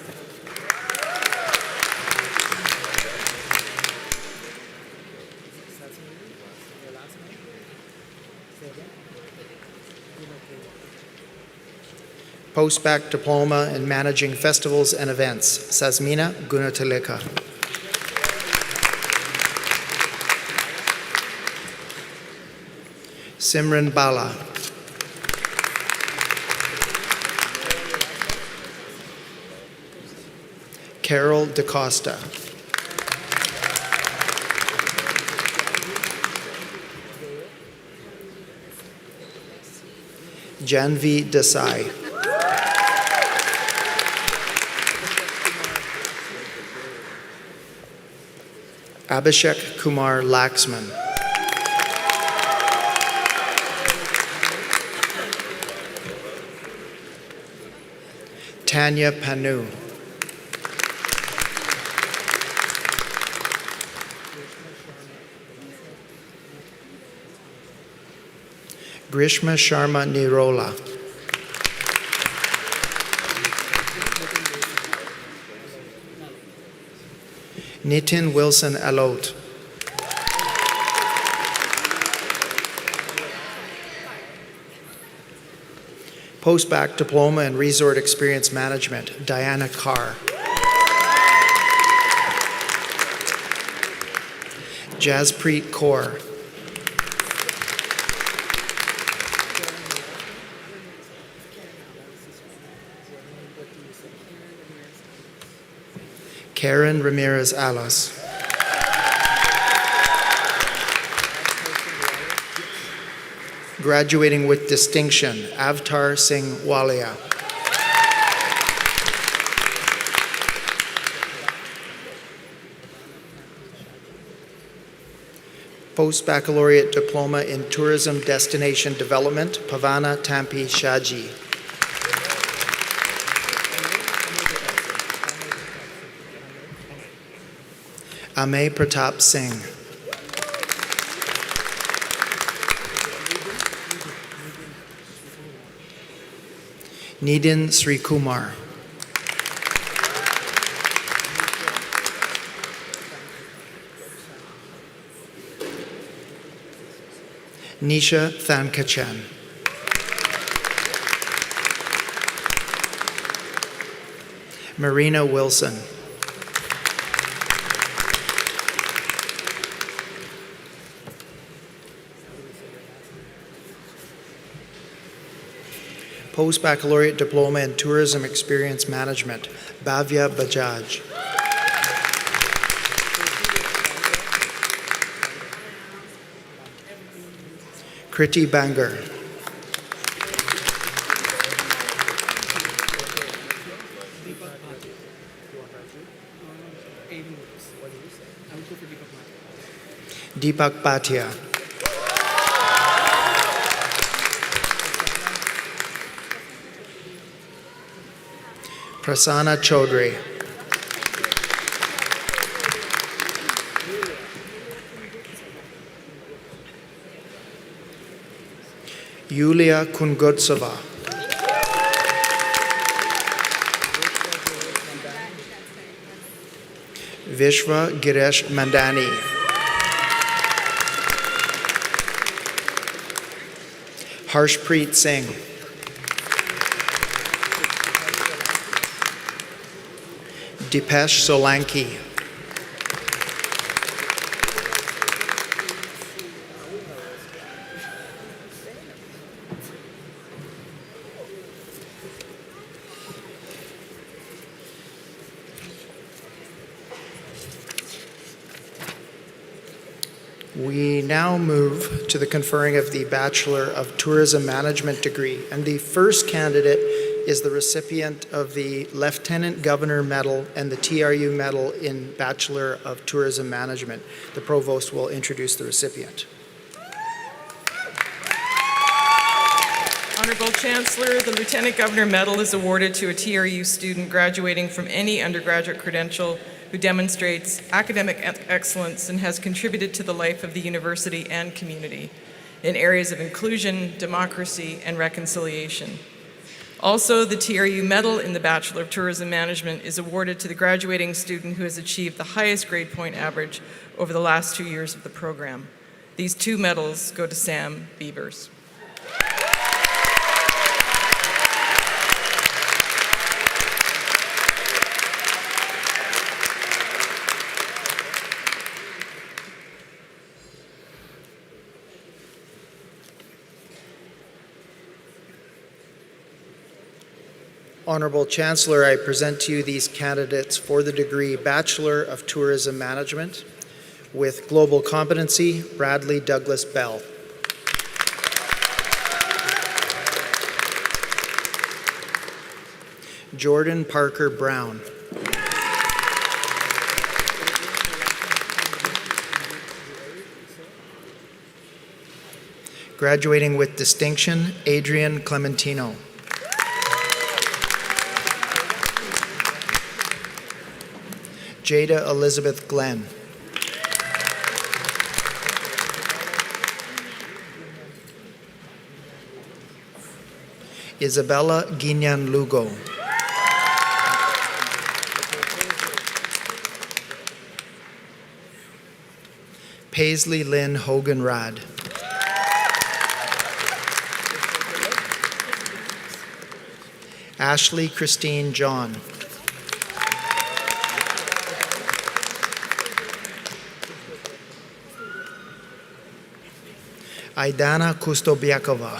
Post-Bac Diploma in Managing Festivals and Events, Sasmina Gunatileka. Simran Bala. Carol DaCosta. Janvi Desai. Abhishek Kumar Laxman. Tanya Panu. Grishma Sharma Nirola. Nitin Wilson Alot. Post-bac Diploma in Resort Experience Management, Diana Carr. Jaspreet Kaur. Karen Ramirez Alas. Graduating with distinction, Avtar Singh Walia. Post-baccalaureate diploma in tourism destination development, Pavana Tampi Shaji. Amey Pratap Singh. Nidin Sri Kumar. Nisha Thankachan. Marina Wilson. Post-baccalaureate diploma in tourism experience management, Bhavya Bajaj. Kriti Bangar. Deepak Bhatia. Prasanna Chaudhary. Yulia Kungutsova. Vishwa Giresh Mandani. Harshpreet Singh. Dipesh Solanki. We now move to the conferring of the Bachelor of Tourism Management degree, and the first candidate is the recipient of the Lieutenant Governor Medal and the TRU Medal in Bachelor of Tourism Management. The Provost will introduce the recipient. Honorable Chancellor, the Lieutenant Governor Medal is awarded to a TRU student graduating from any undergraduate credential who demonstrates academic excellence and has contributed to the life of the university and community in areas of inclusion, democracy, and reconciliation. Also, the TRU Medal in the Bachelor of Tourism Management is awarded to the graduating student who has achieved the highest grade point average over the last 2 years of the program. These 2 medals go to Sam Biebers. Honorable Chancellor, I present to you these candidates for the degree Bachelor of Tourism Management with Global Competency, Bradley Douglas Bell. Jordan Parker Brown. Graduating with distinction, Adrian Clementino. Jada Elizabeth Glenn. Isabella Guignan Lugo. Paisley Lynn Hogan Rad. Ashley Christine John. Aidana Kustobiakova.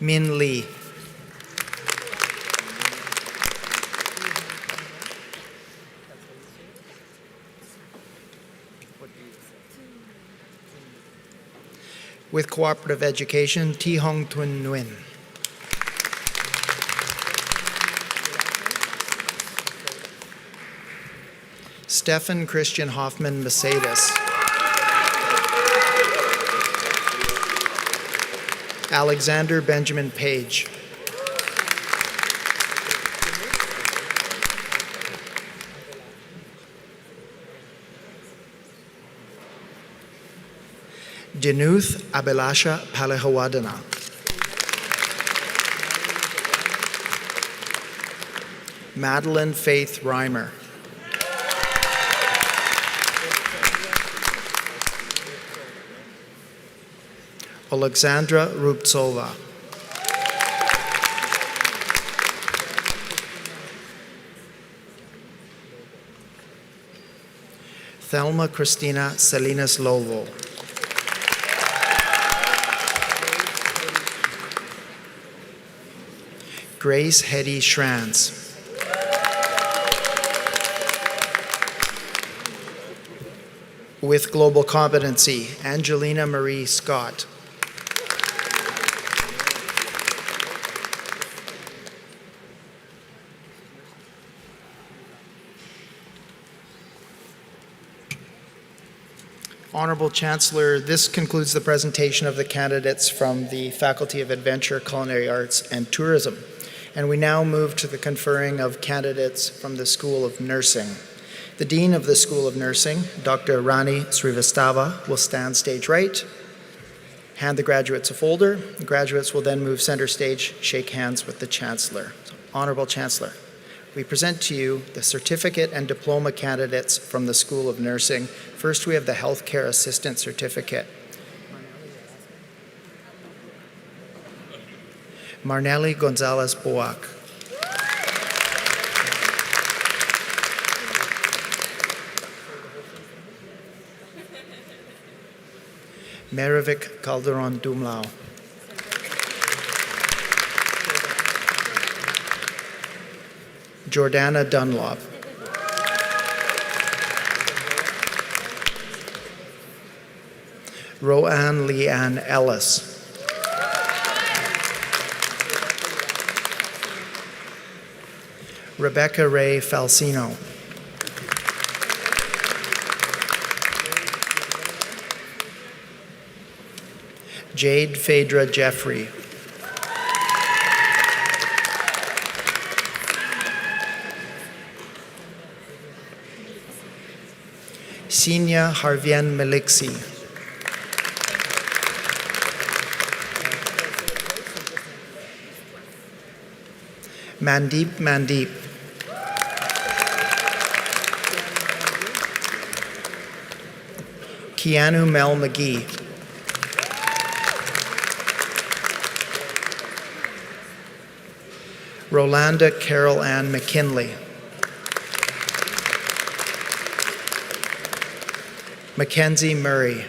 Min Lee. With cooperative education, Thi Hong Tuan Nguyen. Stefan Christian Hoffman Mercedes. Alexander Benjamin Page. Dinuth Abhilasha Palahawadana. Madeline Faith Reimer. Alexandra Rubtsova. Thelma Christina Salinas Lovo. Grace Hetty Schranz. With global competency, Angelina Marie Scott. Honorable Chancellor, this concludes the presentation of the candidates from the Faculty of Adventure, Culinary Arts, and Tourism. And we now move to the conferring of candidates from the School of Nursing. The Dean of the School of Nursing, Dr. Rani Srivastava, will stand stage right, hand the graduates a folder. The graduates will then move center stage, shake hands with the Chancellor. So, Honorable Chancellor, we present to you the certificate and diploma candidates from the School of Nursing. First, we have the Healthcare Assistant Certificate. Marnelli Gonzalez Boac. Merivik Calderon Dumlau. Jordana Dunlop. Roanne Leanne Ellis. Rebecca Ray Falsino. Jade Phaedra Jeffrey. Sinya Harvian Meliksi. Mandeep. Keanu Mel McGee. Rolanda Carol Ann McKinley. Mackenzie Murray.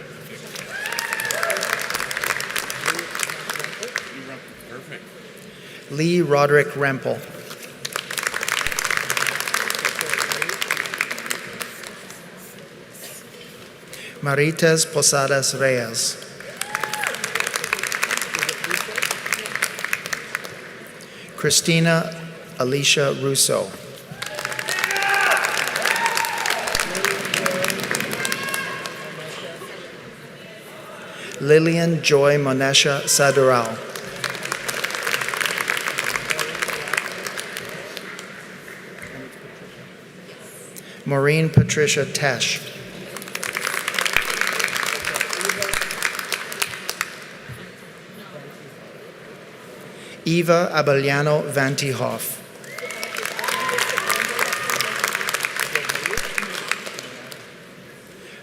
Lee Roderick Rempel. Marites Posadas Reyes. Christina Alicia Russo. Lillian Joy Monesha Sadural. Maureen Patricia Tesh. Eva Abellano Vantihoff.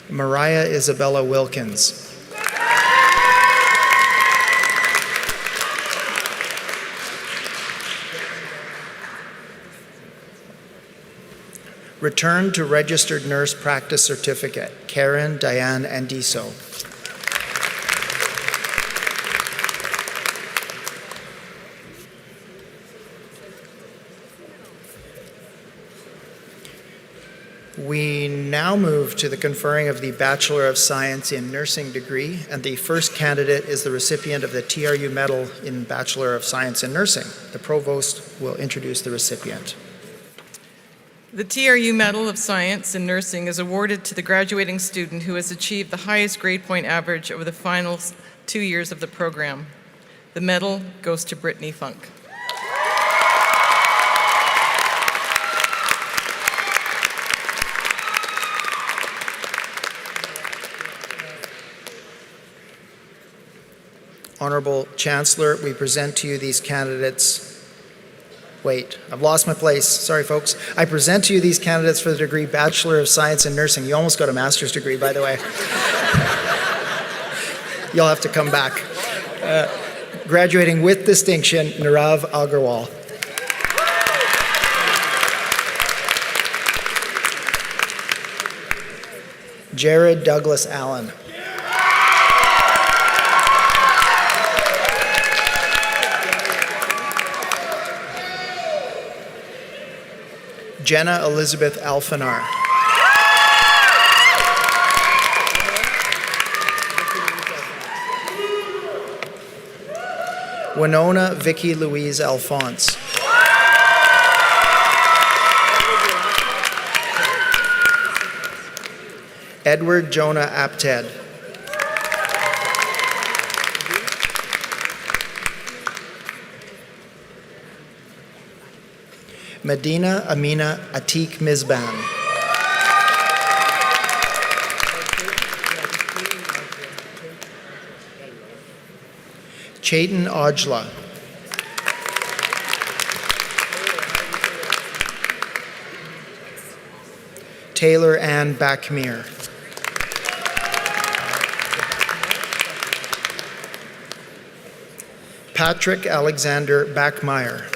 Mariah Isabella Wilkins. Return to Registered Nurse Practice Certificate, Karen Diane Andiso. We now move to the conferring of the Bachelor of Science in Nursing degree, and the first candidate is the recipient of the TRU Medal in Bachelor of Science in Nursing. The Provost will introduce the recipient. The TRU Medal of Science in Nursing is awarded to the graduating student who has achieved the highest grade point average over the final 2 years of the program. The medal goes to Brittany Funk. Honorable Chancellor, we present to you these candidates. Wait, I've lost my place. Sorry, folks. I present to you these candidates for the degree Bachelor of Science in Nursing. You almost got a master's degree, by the way. You'll have to come back. Graduating with distinction, Nirav Agarwal. Jared Douglas Allen. Jenna Elizabeth Alphanar. Winona Vicky Louise Alphonse. Edward Jonah Apted. Medina Amina Atik Mizban. Chetan Ojla. Taylor Ann Backmere. Patrick Alexander Backmeyer.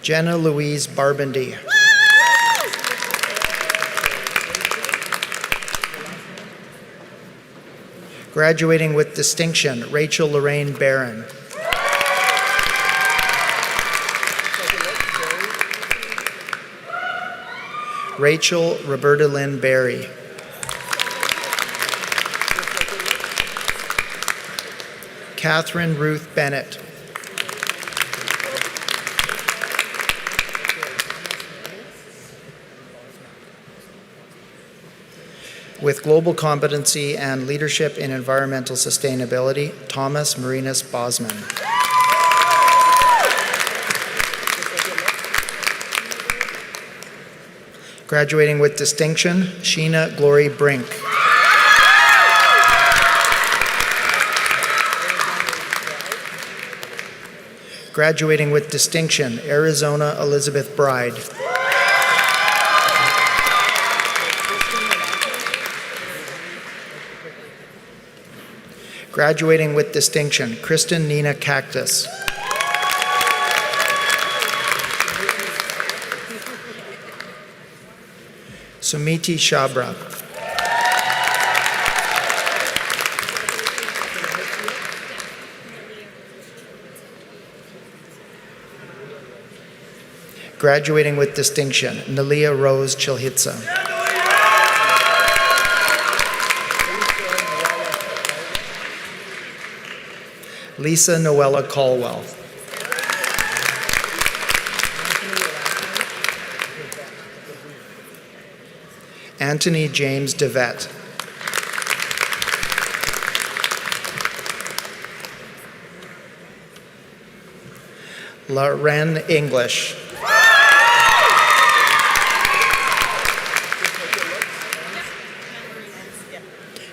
Jenna Louise Barbandy. Graduating with distinction, Rachel Lorraine Barron. Rachel Roberta Lynn Berry. Catherine Ruth Bennett. With global competency and leadership in environmental sustainability, Thomas Marinas Bosman. Graduating with distinction, Sheena Glory Brink. Graduating with distinction, Arizona Elizabeth Bride. Graduating with distinction, Kristen Nina Cactus. Sumiti Shabra. Graduating with distinction, Nalia Rose Chilhitsa. Lisa Noella Caldwell. Anthony James DeVette. Lauren English.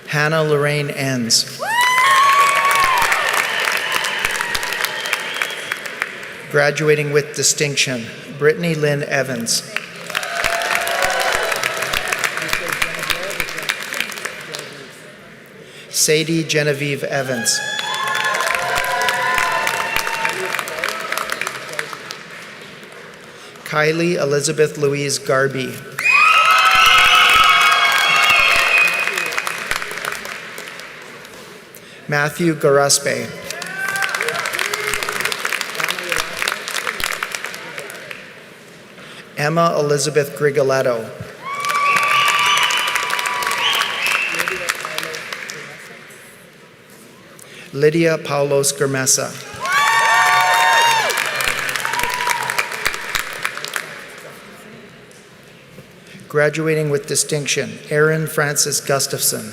Hannah Lorraine Enns. Graduating with distinction, Brittany Lynn Evans. Sadie Genevieve Evans. Kylie Elizabeth Louise Garby. Matthew Garaspe. Emma Elizabeth Grigoletto. Lydia Paulos Germesa. Graduating with distinction, Erin Francis Gustafson.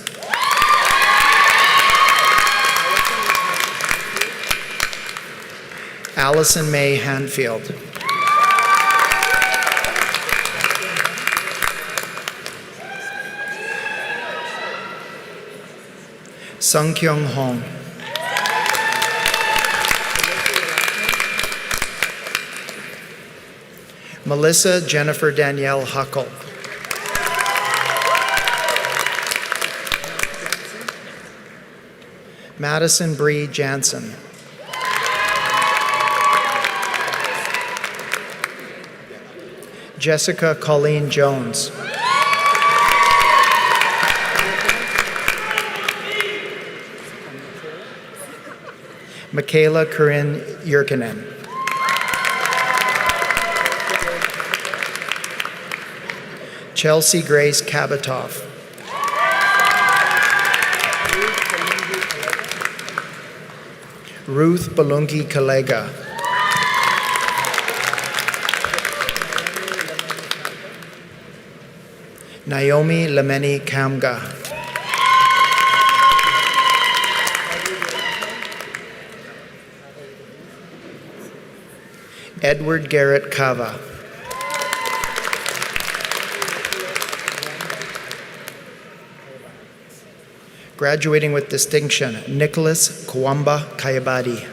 Allison May Hanfield. Sung Kyung Hong. Melissa Jennifer Danielle Huckle. Madison Bree Jansen. Jessica Colleen Jones. Michaela Corinne Yurkinen. Chelsea Grace Kabatoff. Ruth Balungi Kalega. Naomi Lemeni Kamga. Edward Garrett Cava. Graduating with distinction, Nicholas Kwamba Kayabadi.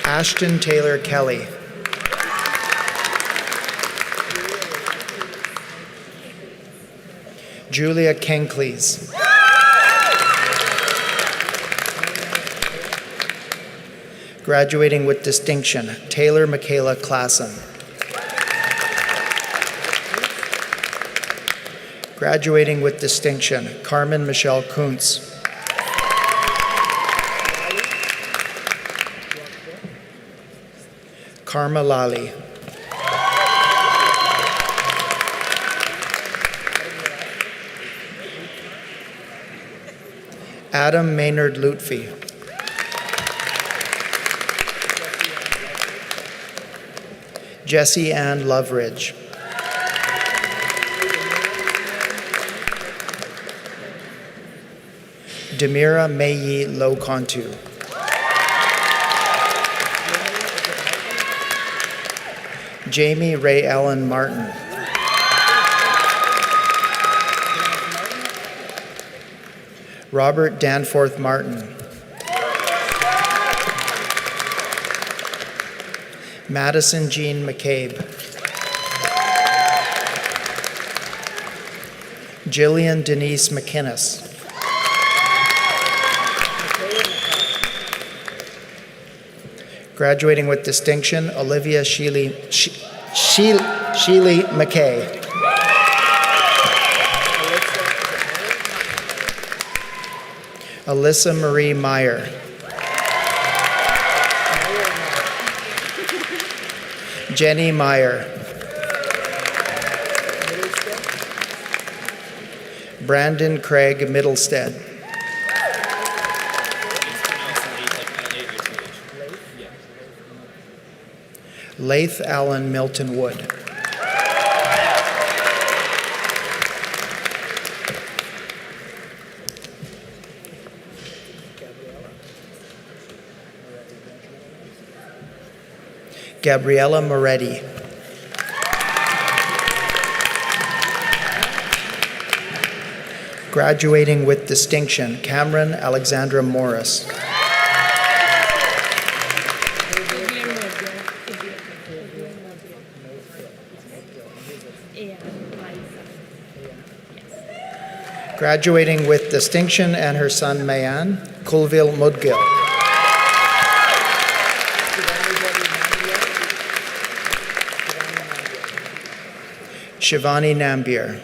Ashton Taylor Kelly. Julia Kenkleys. Graduating with distinction, Taylor Michaela Klassen. Graduating with distinction, Carmen Michelle Kuntz. Karma Lali. Adam Maynard Lutfi. Jessie Ann Loveridge. Demira Meyi Lokontu. Jamie Ray Allen Martin. Robert Danforth Martin. Madison Jean McCabe. Jillian Denise McInnes. Graduating with distinction, Olivia Sheely McKay. Alyssa Marie Meyer. Jenny Meyer. Brandon Craig Middlestead. Laith Allen Milton Wood. Gabriella Moretti. Graduating with distinction, Cameron Alexandra Morris. Graduating with distinction and her son Mayan, Colville Mudgill. Shivani Nambiar.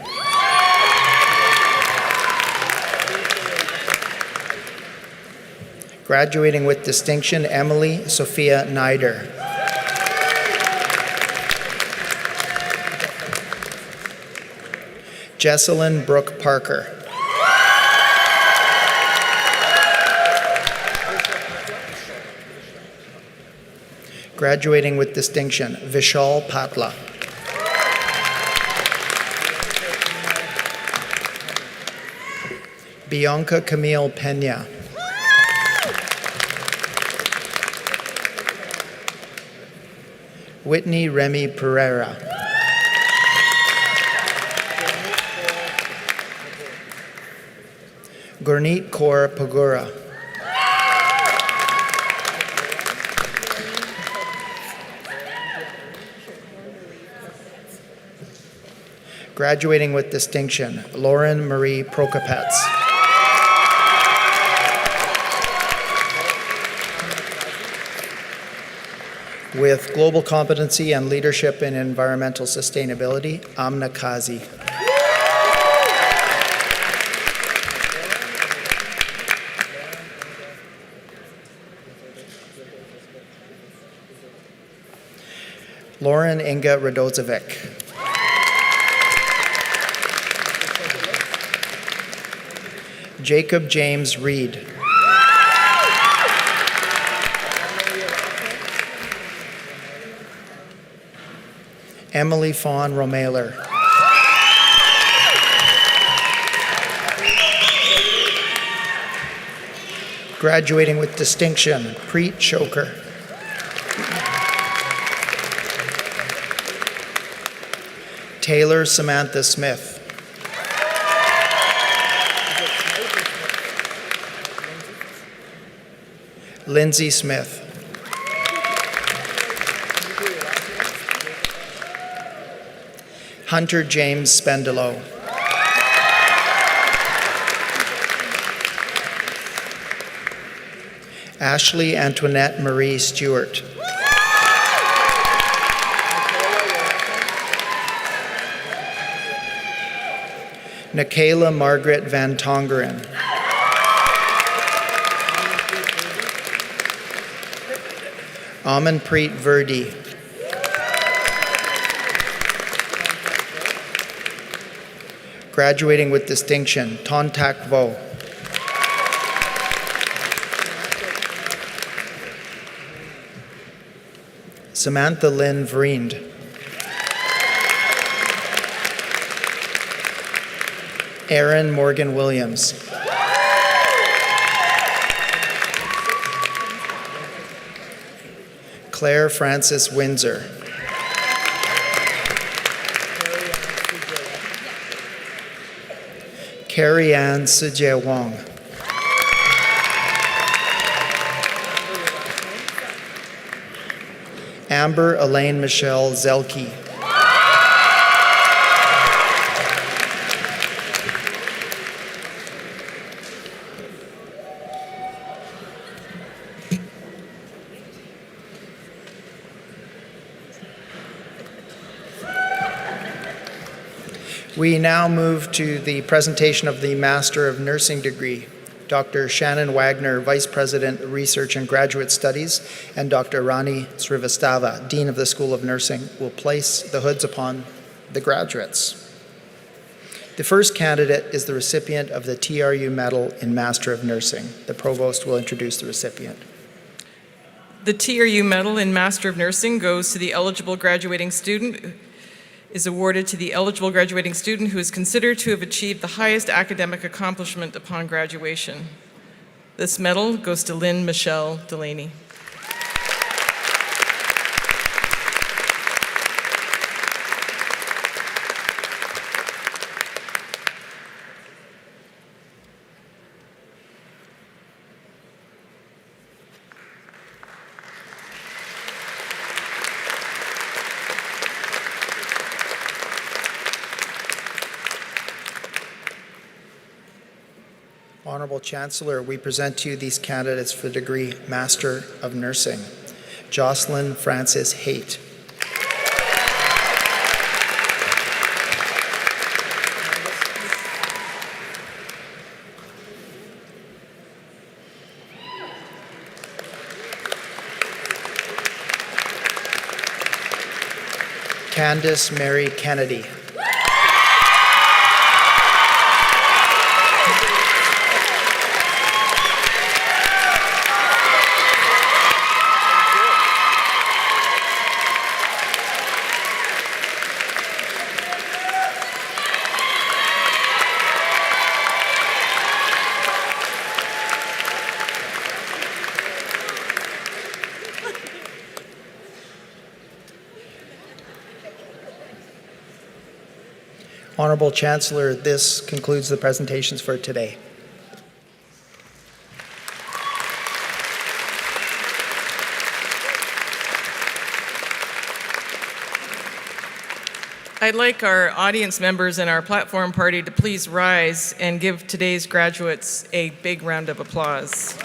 Graduating with distinction, Emily Sophia Nider. Jesselyn Brooke Parker. Graduating with distinction, Vishal Patla. Bianca Camille Pena. Whitney Remy Pereira. Gurneet Kaur Pagura. Graduating with distinction, Lauren Marie Prokopets. With global competency and leadership in environmental sustainability, Amna Kazi. Lauren Inga Radozovic. Jacob James Reed. Emily Fawn Romaler. Graduating with distinction, Preet Choker. Taylor Samantha Smith. Lindsay Smith. Hunter James Spendelow. Ashley Antoinette Marie Stewart. Nikayla Margaret Van Tongeren. Amanpreet Verdi. Graduating with distinction, Tontak Vo. Samantha Lynn Vriend. Erin Morgan Williams. Claire Frances Windsor. Carrie Ann Sujie Wong. Amber Elaine Michelle Zelke. We now move to the presentation of the Master of Nursing degree. Dr. Shannon Wagner, Vice President, Research and Graduate Studies, and Dr. Rani Srivastava, Dean of the School of Nursing, will place the hoods upon the graduates. The first candidate is the recipient of the TRU Medal in Master of Nursing. The Provost will introduce the recipient. The TRU Medal in Master of Nursing goes to the eligible graduating student, is awarded to the eligible graduating student who is considered to have achieved the highest academic accomplishment upon graduation. This medal goes to Lynn Michelle Delaney. Honorable Chancellor, we present to you these candidates for the degree Master of Nursing. Jocelyn Francis Haight. Candace Mary Kennedy. Honorable Chancellor, this concludes the presentations for today. I'd like our audience members and our platform party to please rise and give today's graduates a big round of applause.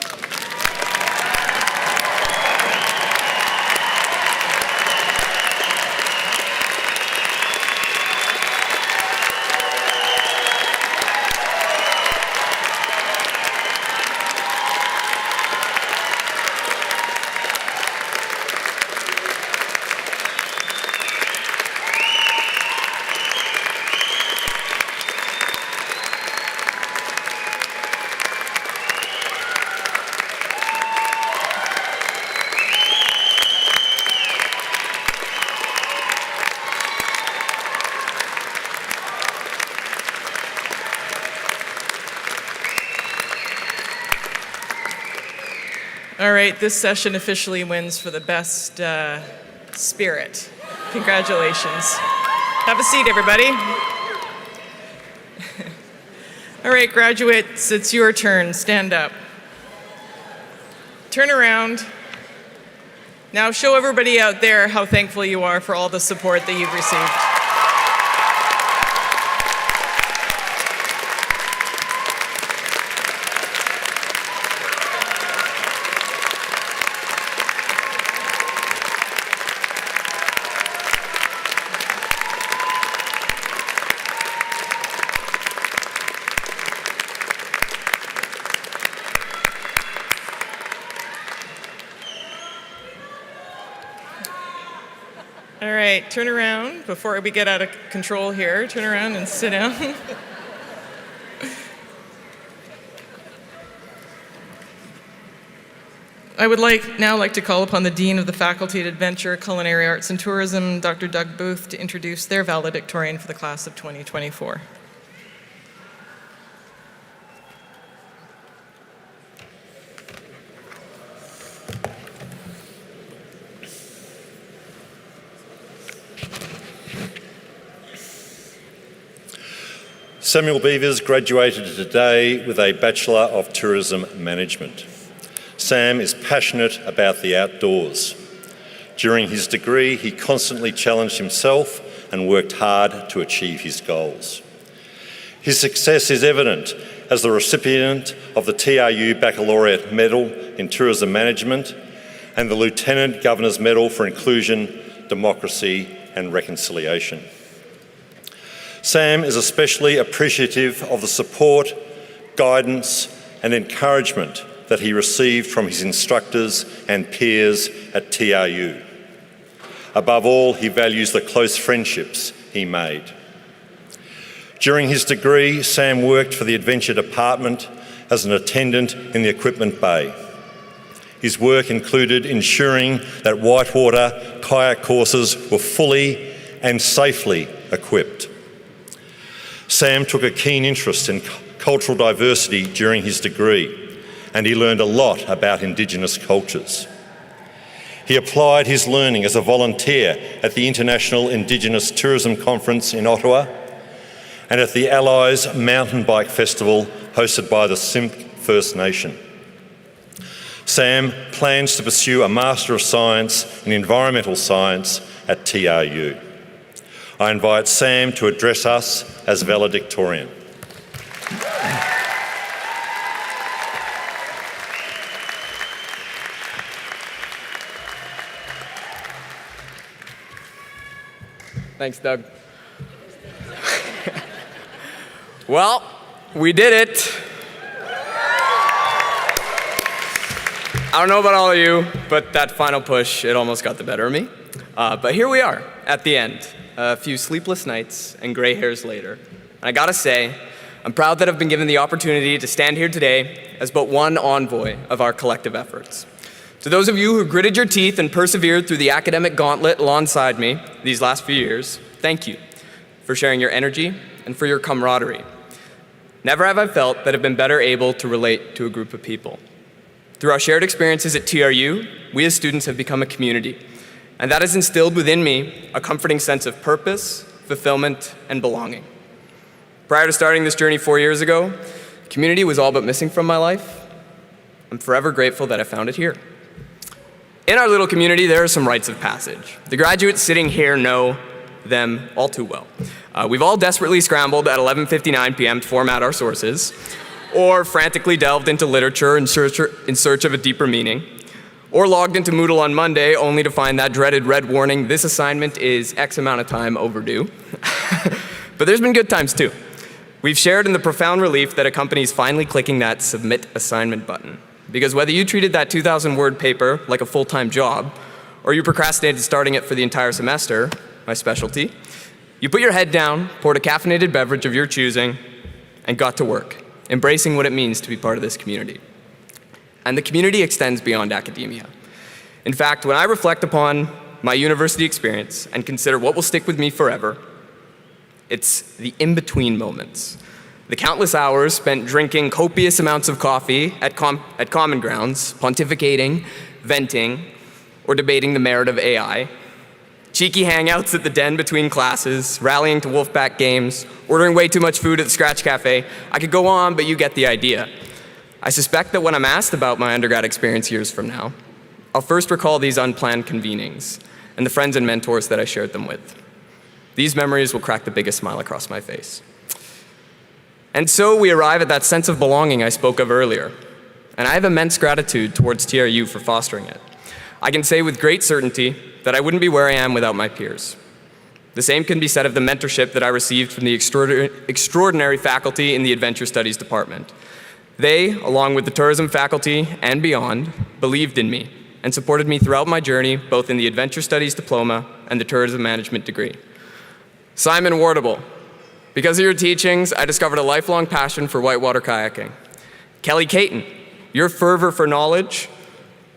All right, this session officially wins for the best spirit. Congratulations. Have a seat, everybody. All right, graduates, it's your turn. Stand up. Turn around. Now show everybody out there how thankful you are for all the support that you've received. All right, turn around before we get out of control here. Turn around and sit down. I would now like to call upon the Dean of the Faculty of Adventure, Culinary Arts and Tourism, Dr. Doug Booth, to introduce their valedictorian for the class of 2024. Samuel Beavers graduated today with a Bachelor of Tourism Management. Sam is passionate about the outdoors. During his degree, he constantly challenged himself and worked hard to achieve his goals. His success is evident as the recipient of the TRU Baccalaureate Medal in Tourism Management and the Lieutenant Governor's Medal for Inclusion, Democracy and Reconciliation. Sam is especially appreciative of the support, guidance and encouragement that he received from his instructors and peers at TRU. Above all, he values the close friendships he made. During his degree, Sam worked for the Adventure Department as an attendant in the equipment bay. His work included ensuring that whitewater kayak courses were fully and safely equipped. Sam took a keen interest in cultural diversity during his degree, and he learned a lot about Indigenous cultures. He applied his learning as a volunteer at the International Indigenous Tourism Conference in Ottawa and at the Allies Mountain Bike Festival hosted by the Simp First Nation. Sam plans to pursue a Master of Science in Environmental Science at TRU. I invite Sam to address us as valedictorian. Thanks, Doug. Well, we did it. I don't know about all of you, but that final push, it almost got the better of me. But here we are at the end, a few sleepless nights and gray hairs later. And I gotta say, I'm proud that I've been given the opportunity to stand here today as but one envoy of our collective efforts. To those of you who gritted your teeth and persevered through the academic gauntlet alongside me these last few years, thank you for sharing your energy and for your camaraderie. Never have I felt that I've been better able to relate to a group of people. Through our shared experiences at TRU, we as students have become a community, and that has instilled within me a comforting sense of purpose, fulfillment, and belonging. Prior to starting this journey 4 years ago, community was all but missing from my life. I'm forever grateful that I found it here. In our little community, there are some rites of passage. The graduates sitting here know them all too well. We've all desperately scrambled at 11:59 p.m. to format our sources, or frantically delved into literature in search of a deeper meaning, or logged into Moodle on Monday only to find that dreaded red warning, this assignment is X amount of time overdue. But there's been good times too. We've shared in the profound relief that accompanies finally clicking that submit assignment button. Because whether you treated that 2,000-word paper like a full-time job, or you procrastinated starting it for the entire semester, my specialty, you put your head down, poured a caffeinated beverage of your choosing, and got to work, embracing what it means to be part of this community. And the community extends beyond academia. In fact, when I reflect upon my university experience and consider what will stick with me forever, it's the in-between moments. The countless hours spent drinking copious amounts of coffee at Common Grounds, pontificating, venting, or debating the merit of AI. Cheeky hangouts at the den between classes, rallying to Wolfpack games, ordering way too much food at the Scratch Cafe. I could go on, but you get the idea. I suspect that when I'm asked about my undergrad experience years from now, I'll first recall these unplanned convenings and the friends and mentors that I shared them with. These memories will crack the biggest smile across my face. And so we arrive at that sense of belonging I spoke of earlier, and I have immense gratitude towards TRU for fostering it. I can say with great certainty that I wouldn't be where I am without my peers. The same can be said of the mentorship that I received from the extraordinary faculty in the Adventure Studies department. They, along with the tourism faculty and beyond, believed in me and supported me throughout my journey, both in the Adventure Studies diploma and the tourism management degree. Simon Wardable, because of your teachings, I discovered a lifelong passion for whitewater kayaking. Kelly Caton, your fervor for knowledge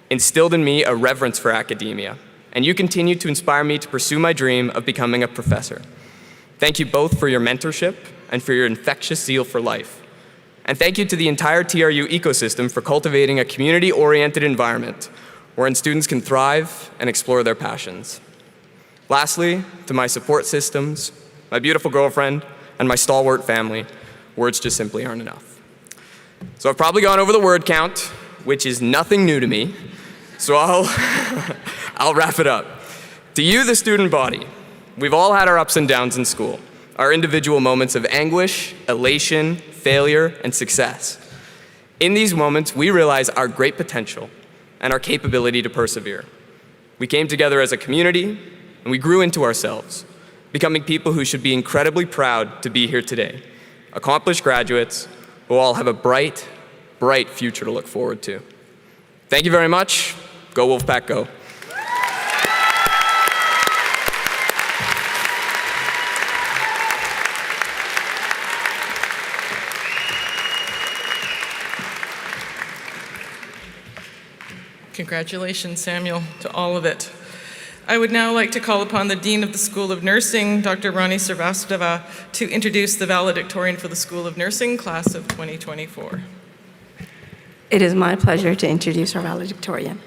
instilled in me a reverence for academia, and you continue to inspire me to pursue my dream of becoming a professor. Thank you both for your mentorship and for your infectious zeal for life. And thank you to the entire TRU ecosystem for cultivating a community-oriented environment wherein students can thrive and explore their passions. Lastly, to my support systems, my beautiful girlfriend, and my stalwart family, words just simply aren't enough. So I've probably gone over the word count, which is nothing new to me, so I'll wrap it up. To you, the student body, we've all had our ups and downs in school, our individual moments of anguish, elation, failure, and success. In these moments, we realize our great potential and our capability to persevere. We came together as a community, and we grew into ourselves, becoming people who should be incredibly proud to be here today, accomplished graduates who all have a bright, bright future to look forward to. Thank you very much. Go Wolfpack, go. Congratulations, Samuel, to all of it. I would now like to call upon the Dean of the School of Nursing, Dr. Rani Srivastava, to introduce the valedictorian for the School of Nursing, class of 2024. It is my pleasure to introduce our valedictorian.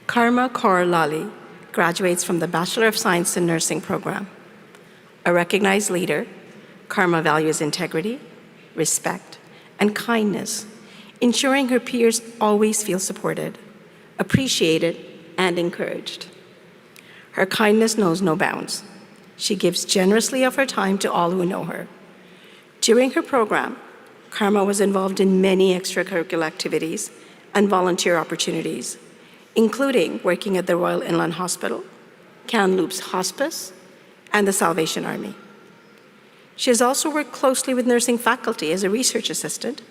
Karma Kaur Lali graduates from the Bachelor of Science in Nursing program. A recognized leader, Karma values integrity, respect, and kindness, ensuring her peers always feel supported, appreciated, and encouraged. Her kindness knows no bounds. She gives generously of her time to all who know her. During her program, Karma was involved in many extracurricular activities and volunteer opportunities, including working at the Royal Inland Hospital, Kamloops Hospice, and the Salvation Army. She has also worked closely with nursing faculty as a research assistant,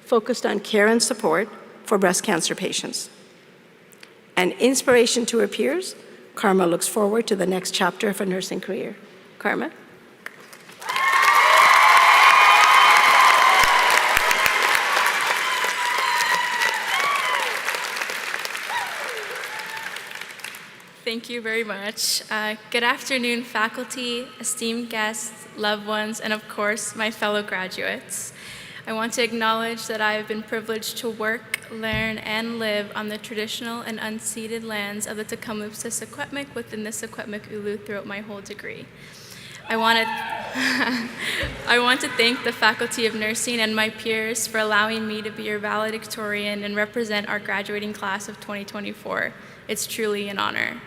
focused on care and support for breast cancer patients. An inspiration to her peers, Karma looks forward to the next chapter of her nursing career. Karma? Thank you very much. Good afternoon, faculty, esteemed guests, loved ones, and of course, my fellow graduates. I want to acknowledge that I have been privileged to work, learn, and live on the traditional and unceded lands of the Tk'emlúps te Secwépemc within the Secwépemc Ulu throughout my whole degree. I want to thank the Faculty of Nursing and my peers for allowing me to be your valedictorian and represent our graduating class of 2024. It's truly an honor.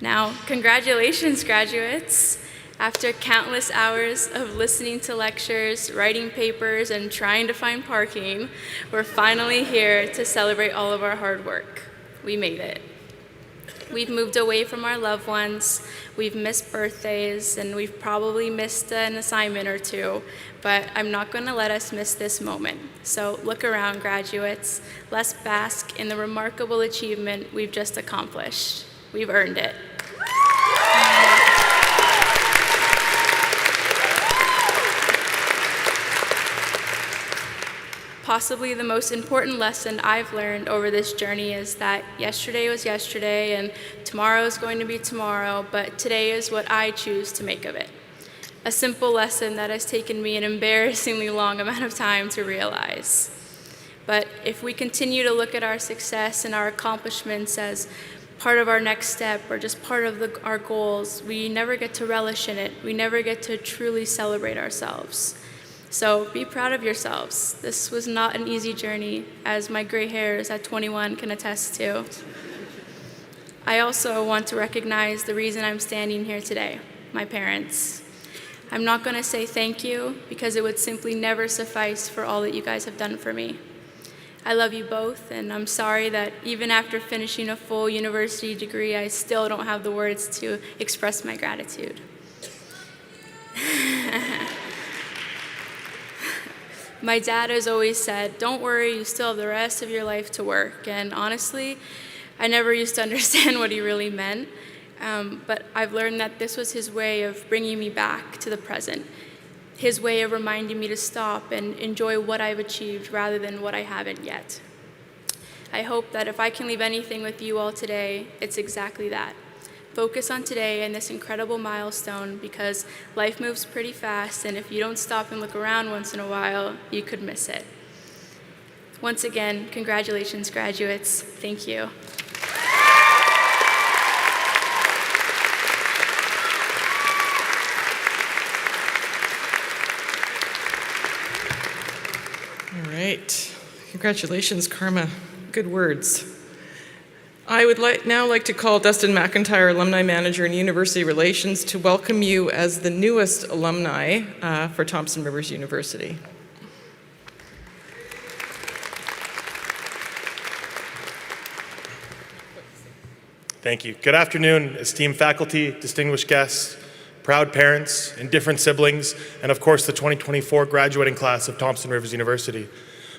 Now, congratulations, graduates. After countless hours of listening to lectures, writing papers, and trying to find parking, we're finally here to celebrate all of our hard work. We made it. We've moved away from our loved ones, we've missed birthdays, and we've probably missed an assignment or two, but I'm not going to let us miss this moment. So look around, graduates. Let's bask in the remarkable achievement we've just accomplished. We've earned it. Possibly the most important lesson I've learned over this journey is that yesterday was yesterday and tomorrow is going to be tomorrow, but today is what I choose to make of it. A simple lesson that has taken me an embarrassingly long amount of time to realize. But if we continue to look at our success and our accomplishments as part of our next step or just part of our goals, we never get to relish in it. We never get to truly celebrate ourselves. So be proud of yourselves. This was not an easy journey, as my gray hairs at 21 can attest to. I also want to recognize the reason I'm standing here today, my parents. I'm not going to say thank you because it would simply never suffice for all that you guys have done for me. I love you both, and I'm sorry that even after finishing a full university degree, I still don't have the words to express my gratitude. My dad has always said, don't worry, you still have the rest of your life to work. And honestly, I never used to understand what he really meant. But I've learned that this was his way of bringing me back to the present. His way of reminding me to stop and enjoy what I've achieved rather than what I haven't yet. I hope that if I can leave anything with you all today, it's exactly that. Focus on today and this incredible milestone because life moves pretty fast, and if you don't stop and look around once in a while, you could miss it. Once again, congratulations, graduates. Thank you. All right. Congratulations, Karma. Good words. I would now like to call Dustin McIntyre, Alumni Manager in University Relations, to welcome you as the newest alumni for Thompson Rivers University. Thank you. Good afternoon, esteemed faculty, distinguished guests, proud parents, indifferent siblings, and of course the 2024 graduating class of Thompson Rivers University.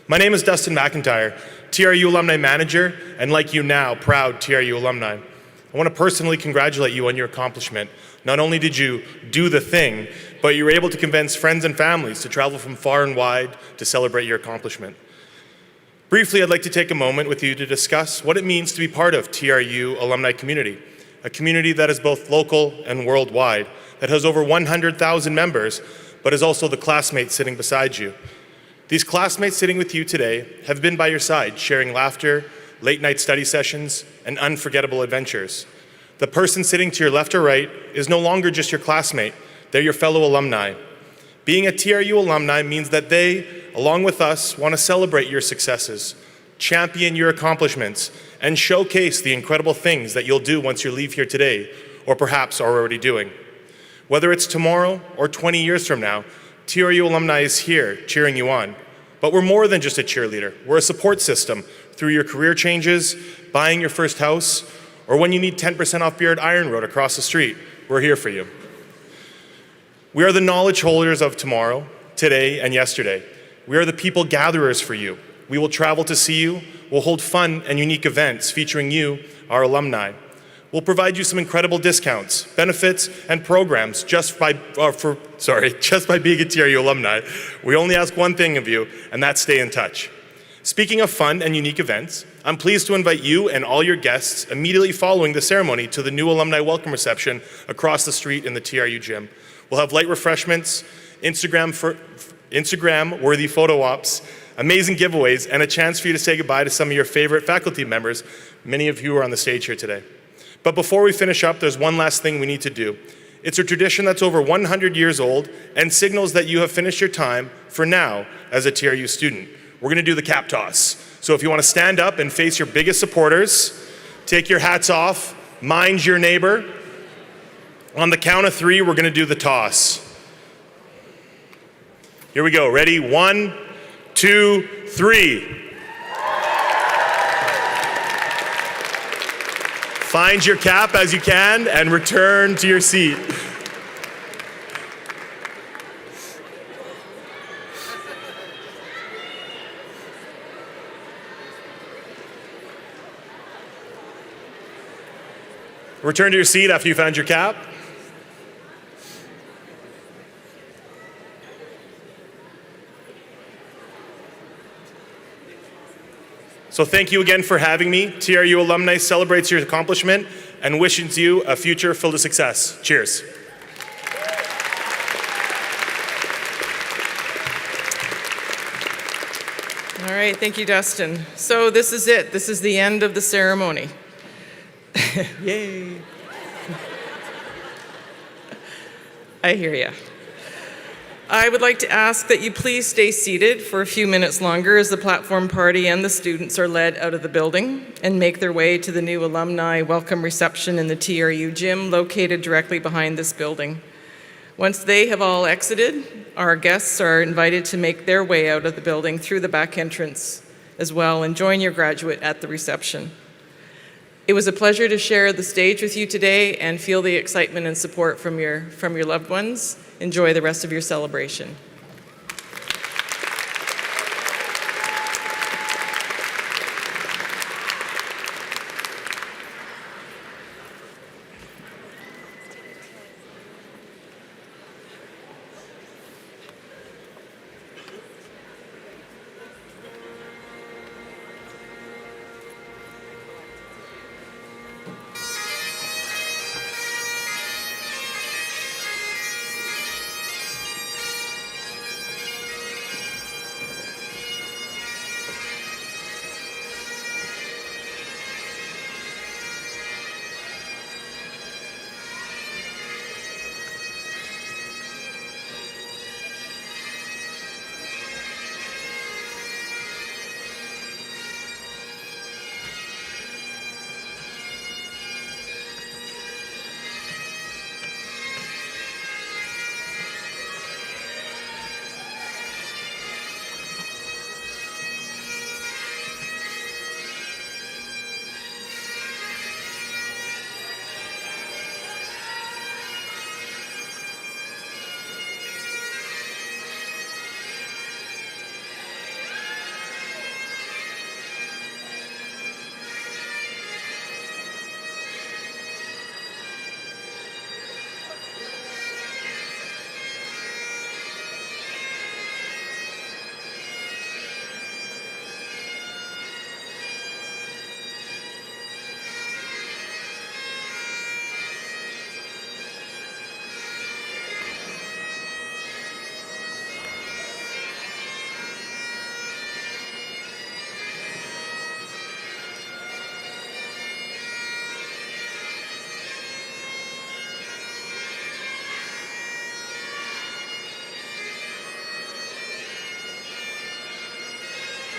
My name is Dustin McIntyre, TRU Alumni Manager, and like you now, proud TRU alumni. I want to personally congratulate you on your accomplishment. Not only did you do the thing, but you were able to convince friends and families to travel from far and wide to celebrate your accomplishment. Briefly, I'd like to take a moment with you to discuss what it means to be part of TRU alumni community, a community that is both local and worldwide, that has over 100,000 members, but is also the classmates sitting beside you. These classmates sitting with you today have been by your side, sharing laughter, late-night study sessions, and unforgettable adventures. The person sitting to your left or right is no longer just your classmate, they're your fellow alumni. Being a TRU alumni means that they, along with us, want to celebrate your successes, champion your accomplishments, and showcase the incredible things that you'll do once you leave here today, or perhaps are already doing. Whether it's tomorrow or 20 years from now, TRU alumni is here cheering you on. But we're more than just a cheerleader. We're a support system through your career changes, buying your first house, or when you need 10% off beer at Iron Road across the street. We're here for you. We are the knowledge holders of tomorrow, today, and yesterday. We are the people gatherers for you. We will travel to see you. We'll hold fun and unique events featuring you, our alumni. We'll provide you some incredible discounts, benefits, and programs just by being a TRU alumni. We only ask one thing of you, and that's stay in touch. Speaking of fun and unique events, I'm pleased to invite you and all your guests immediately following the ceremony to the new alumni welcome reception across the street in the TRU gym. We'll have light refreshments, Instagram-worthy photo ops, amazing giveaways, and a chance for you to say goodbye to some of your favorite faculty members, many of you are on the stage here today. But before we finish up, there's one last thing we need to do. It's a tradition that's over 100 years old and signals that you have finished your time for now as a TRU student. We're gonna do the cap toss. So if you wanna stand up and face your biggest supporters, take your hats off, mind your neighbor. On the count of 3, we're gonna do the toss. Here we go, ready? 1, 2, 3. Find your cap as you can and return to your seat. Return to your seat after you found your cap. So thank you again for having me. TRU alumni celebrates your accomplishment and wishes you a future filled with success. Cheers. All right, thank you, Dustin. So this is it. This is the end of the ceremony. Yay. I hear you. I would like to ask that you please stay seated for a few minutes longer as the platform party and the students are led out of the building and make their way to the new alumni welcome reception in the TRU gym located directly behind this building. Once they have all exited, our guests are invited to make their way out of the building through the back entrance as well and join your graduate at the reception. It was a pleasure to share the stage with you today and feel the excitement and support from your loved ones. Enjoy the rest of your celebration.